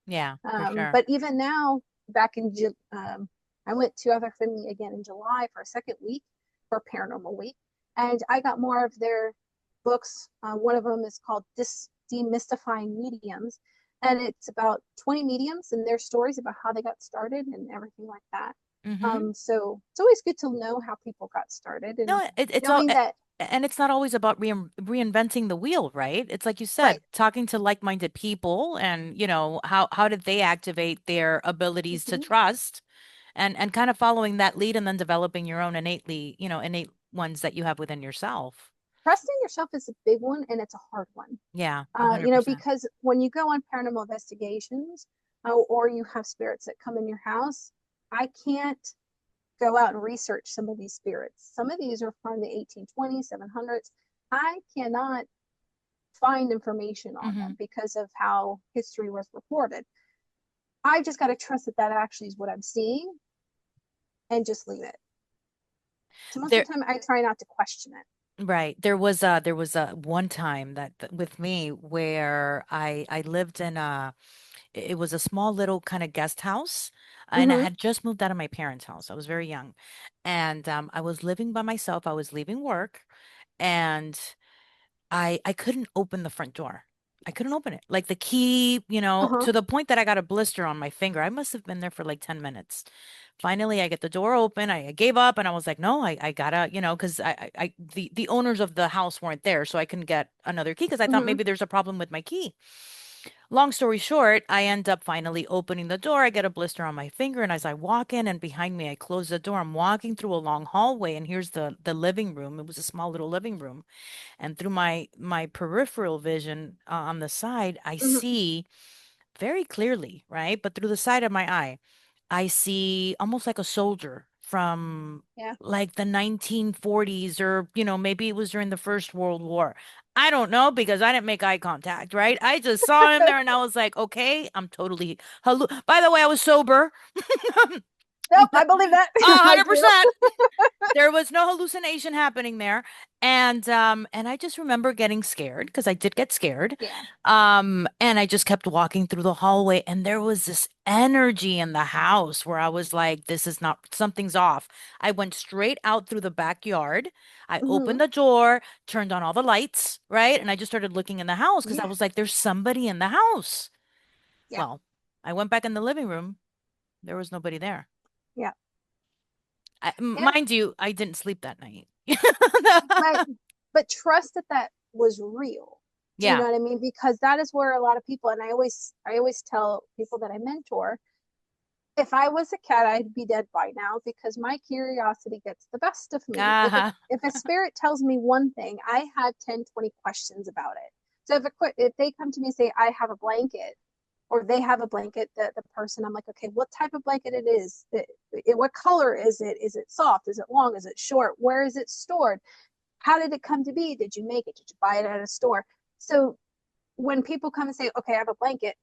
Yeah, for sure. But even now, back in I went to Other Finley again in July for a second week for Paranormal Week, and I got more of their books. One of them is called Demystifying Mediums, and it's about 20 mediums and their stories about how they got started and everything like that. Mm-hmm. So it's always good to know how people got started and No, it's all, knowing that, and it's not always about reinventing the wheel, right? It's like you said, right. talking to like-minded people and, how did they activate their abilities to Mhm. trust and kind of following that lead and then developing your own innate ones that you have within yourself. Trusting yourself is a big one and it's a hard one. Yeah, 100%. Because when you go on paranormal investigations, or you have spirits that come in your house, I can't go out and research some of these spirits. Some of these are from the 1820s, 700s. I cannot find information on Hmm. them because of how history was reported. I just got to trust that that actually is what I'm seeing and just leave it. So most of There, the time, I try not to question it. right. There was a one time that with me where I lived in it was a small little kind of guest house, and I Mm-hmm. had just moved out of my parents' house. I was very young, and I was living by myself. I was leaving work, and I couldn't open the front door. I couldn't open it. Like the key, Uh-huh. to the point that I got a blister on my finger. I must have been there for like 10 minutes. Finally, I get the door open. I gave up and I was like, no, I gotta, because the owners of the house weren't there, so I couldn't get another key because I thought Mm-hmm. maybe there's a problem with my key. Long story short, I end up finally opening the door. I get a blister on my finger, and as I walk in, and behind me, I close the door. I'm walking through a long hallway, and here's the living room. It was a small little living room, and through my peripheral vision on the side, I Mm-hmm. see very clearly, right? But through the side of my eye, I see almost like a soldier from Yeah. like the 1940s, or maybe it was during the First World War. I don't know because I didn't make eye contact, right? I just saw him there and I was like, okay, I'm totally By the way, I was sober. Nope, I believe that. I do. 100%. There was no hallucination happening there. And I just remember getting scared because I did get scared. Yeah. And I just kept walking through the hallway, and there was this energy in the house where I was like, this is not, something's off. I went straight out through the backyard. I Mm-hmm. opened the door, turned on all the lights, right? And I just started looking in the house because I Yeah. was like, there's somebody in the house. Yeah. Well, I went back in the living room. There was nobody there. Yeah. Yeah. Mind you, I didn't sleep that night. But trust that that was real. Do you Yeah. know what I mean? Because that is where a lot of people, and I always tell people that I mentor, if I was a cat, I'd be dead by now because my curiosity gets the best of me. Uh-huh. If a spirit tells me one thing, I have 10, 20 questions about it. So if they come to me and say I have a blanket, or they have a blanket, the person, I'm like, okay, what type of blanket it is? What color is it? Is it soft? Is it long? Is it short? Where is it stored? How did it come to be? Did you make it? Did you buy it at a store? So when people come and say, okay, I have a blanket,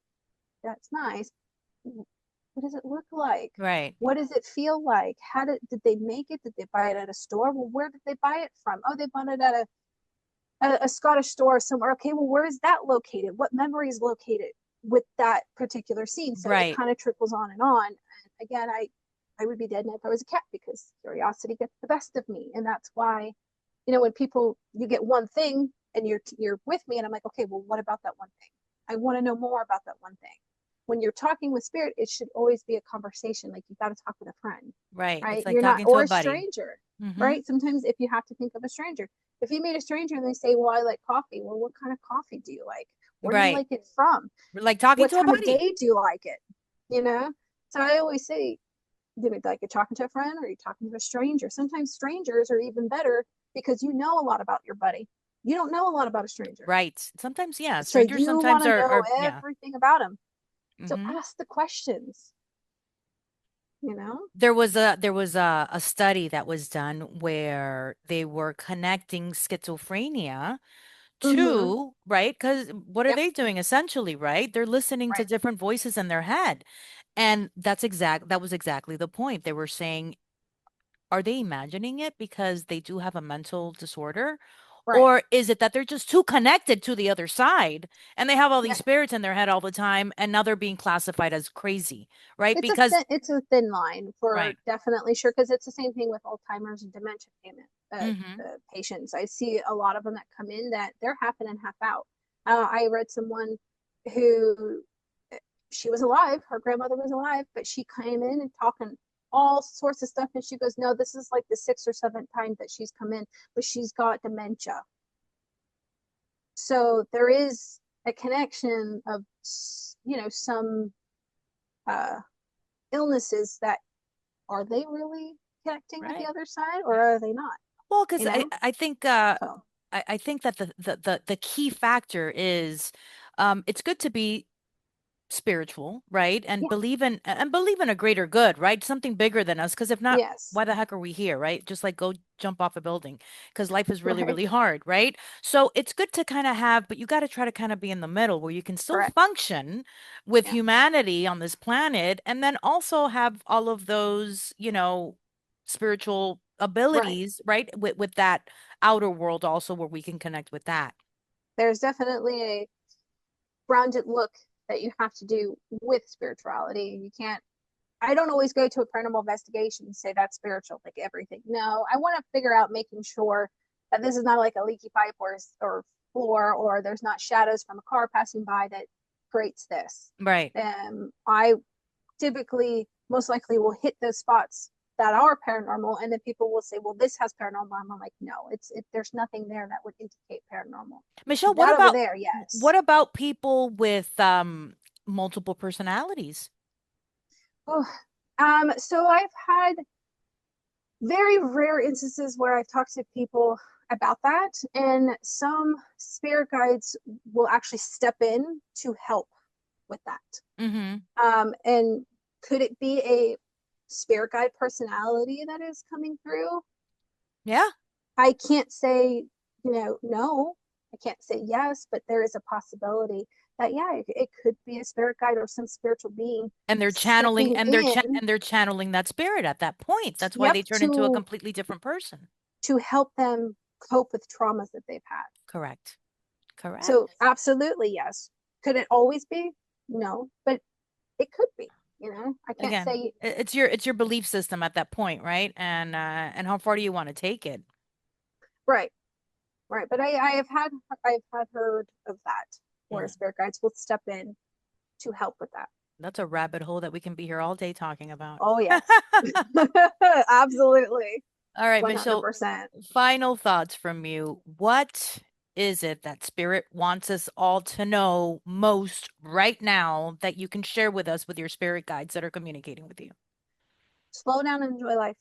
that's nice. What does it look like? Right. What does it feel like? How did they make it? Did they buy it at a store? Well, where did they buy it from? Oh, they bought it at a Scottish store somewhere. Okay, well, where is that located? What memory is located with that particular scene? So it Right. kind of trickles on and on. And again, I would be dead now if I was a cat because curiosity gets the best of me, and that's why, when people, you get one thing and you're with me, and I'm like, okay, well, what about that one thing? I want to know more about that one thing. When you're talking with spirit, it should always be a conversation. Like you got to talk with a friend, Right. It's right? like You're not, talking to or a a buddy. stranger, Mm-hmm. right? Sometimes if you have to think of a stranger, if you meet a stranger and they say, well, I like coffee, well, what kind of coffee do you like? Where do you Right. like it from? Like talking What to a time of buddy. day do you like it? You know? So I always say, like you're talking to a friend or you're talking to a stranger. Sometimes strangers are even better because you know a lot about your buddy. You don't know a lot about a stranger. Right. Sometimes, yeah. So Strangers you sometimes want to know yeah. everything about them. So Mm-hmm. ask the questions, you know? There was a study that was done where they were connecting schizophrenia Mm-hmm. to, right? Because what are Yep. they doing essentially, right? They're listening to Right. different voices in their head. And that was exactly the point. They were saying, are they imagining it because they do have a mental disorder? Right. Or is it that they're just too connected to the other side and they have all these Yeah. spirits in their head all the time and now they're being classified as crazy, right? Because, It's a thin line for right. definitely sure, because it's the same thing with Alzheimer's and dementia Hmm. patients. I see a lot of them that come in that they're half in and half out. I read someone who she was alive, her grandmother was alive, but she came in and talking all sorts of stuff, and she goes, "No, this is like the sixth or seventh time that she's come in, but she's got dementia." So there is a connection of some uh, illnesses that are they really connecting with the Right. other side, or are they not? Well, because You know? So I think that the key factor is it's good to be spiritual, right? And yeah, believe in a greater good, right? Something bigger than us. Because if not, yes, why the heck are we here, right? Just like go jump off a building because life is really, right, really hard, right? So it's good to kind of have, but you got to try to kind of be in the middle where you can still correct, function with yeah, humanity on this planet and then also have all of those, spiritual right. abilities, right? With that outer world also where we can connect with that. There's definitely a grounded look that you have to do with spirituality. You can't. I don't always go to a paranormal investigation and say that's spiritual, like everything. No, I want to figure out making sure that this is not like a leaky pipe or floor, or there's not shadows from a car passing by that creates this. Right. I typically most likely will hit those spots that are paranormal, and then people will say, well, this has paranormal. I'm like, no, there's nothing there that would indicate paranormal. Michelle, That over there, yes. what about people with multiple personalities? Oh, so I've had very rare instances where I've talked to people about that, and some spirit guides will actually step in to help with that. Mm-hmm. And could it be a spirit guide personality that is coming through? Yeah. I can't say, no. I can't say yes, but there is a possibility that, yeah, it could be a spirit guide or some spiritual being And they're channeling stepping in, and they're channeling that spirit at that point. That's why yep, they turn into a completely different person. to help them cope with traumas that they've had. Correct. So, Correct. absolutely, yes. Could it always be? No, but it could be. I can't Again, say it's your belief system at that point, right? And how far do you want to take it? right, right. But I've had heard of that where Yeah. spirit guides will step in to help with that. That's a rabbit hole that we can be here all day talking about. Oh yes, absolutely, All right, one hundred Michelle, percent. final thoughts from you. What is it that Spirit wants us all to know most right now that you can share with us with your spirit guides that are communicating with you? Slow down and enjoy life.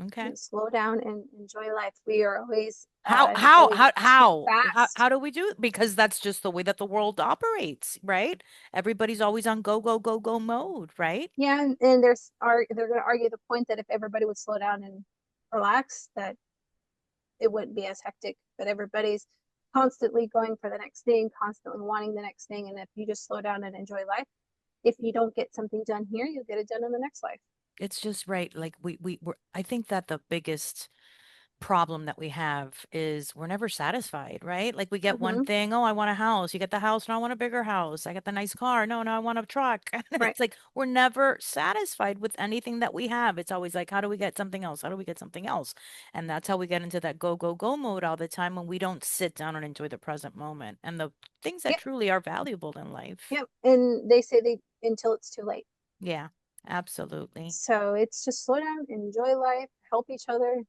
Okay. Slow down and enjoy life. We are always How how going how too how how fast. do we do it? Because that's just the way that the world operates, right? Everybody's always on go go go go mode, right? Yeah, and they're going to argue the point that if everybody would slow down and relax, that it wouldn't be as hectic. But everybody's constantly going for the next thing, constantly wanting the next thing. And if you just slow down and enjoy life, if you don't get something done here, you'll get it done in the next life. It's just right. Like I think that the biggest problem that we have is we're never satisfied, right? Like we get one Mm-hmm. thing, oh, I want a house. You get the house, no, I want a bigger house. I get the nice car. No, no, I want a truck. And Right. it's like we're never satisfied with anything that we have. It's always like, how do we get something else? How do we get something else? And that's how we get into that go, go, go mode all the time when we don't sit down and enjoy the present moment and the things that Yep. truly are valuable in life. Yep. And they say they until it's too late. Yeah, absolutely. So it's just slow down, enjoy life, help each other,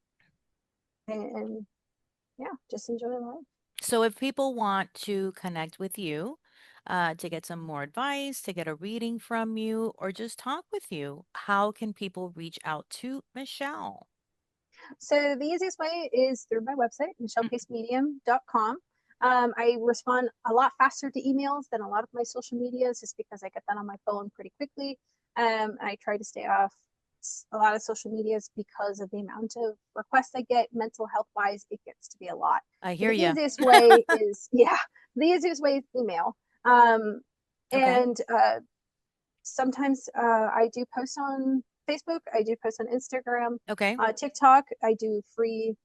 and yeah, just enjoy life. So if people want to connect with you, to get some more advice, to get a reading from you, or just talk with you, how can people reach out to Michelle? So the easiest way is through my website, michellepacemedium.com. I respond a lot faster to emails than a lot of my social medias just because I get that on my phone pretty quickly. I try to stay off a lot of social medias because of the amount of requests I get mental health wise, it gets to be a lot. I So hear the you. easiest way is, yeah, the easiest way is email. Um, Okay. and sometimes I do post on Facebook. I do post on Instagram, Okay. TikTok. I do free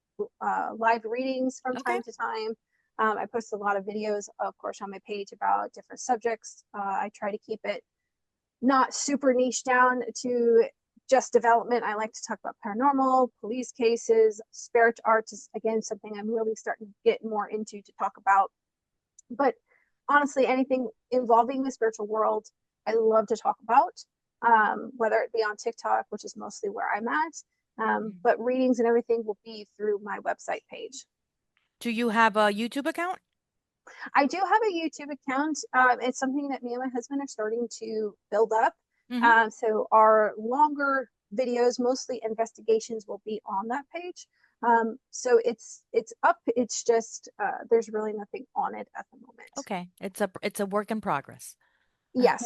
live readings from Okay. time to time. I post a lot of videos, of course, on my page about different subjects. I try to keep it not super niche down to just development. I like to talk about paranormal, police cases, spirit art is again something I'm really starting to get more into to talk about. But honestly, anything involving the spiritual world, I love to talk about, whether it be on TikTok, which is mostly where I'm at. Mm. But readings and everything will be through my website page. Do you have a YouTube account? I do have a YouTube account. It's something that me and my husband are starting to build up. Mm-hmm. So our longer videos, mostly investigations, will be on that page. So it's up. It's just there's really nothing on it at the moment. Okay. It's a work in progress. Yes,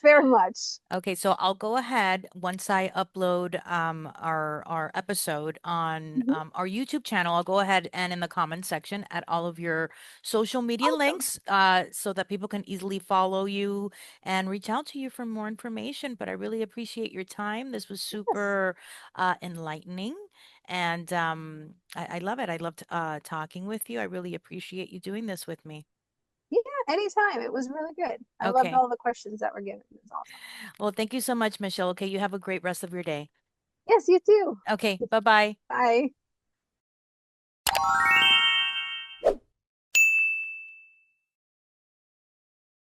very much. Okay, so I'll go ahead once I upload our episode on Mhm. our YouTube channel. I'll go ahead and in the comment section add all of your social media Awesome. links so that people can easily follow you and reach out to you for more information. But I really appreciate your time. This was Yes. super enlightening, and I love it. I loved talking with you. I really appreciate you doing this with me. Yeah, anytime. It was really good. I loved Okay. all the questions that were given. It was awesome. Well, thank you so much, Michelle. Okay, you have a great rest of your day. Yes, you too. Okay, bye-bye. Bye.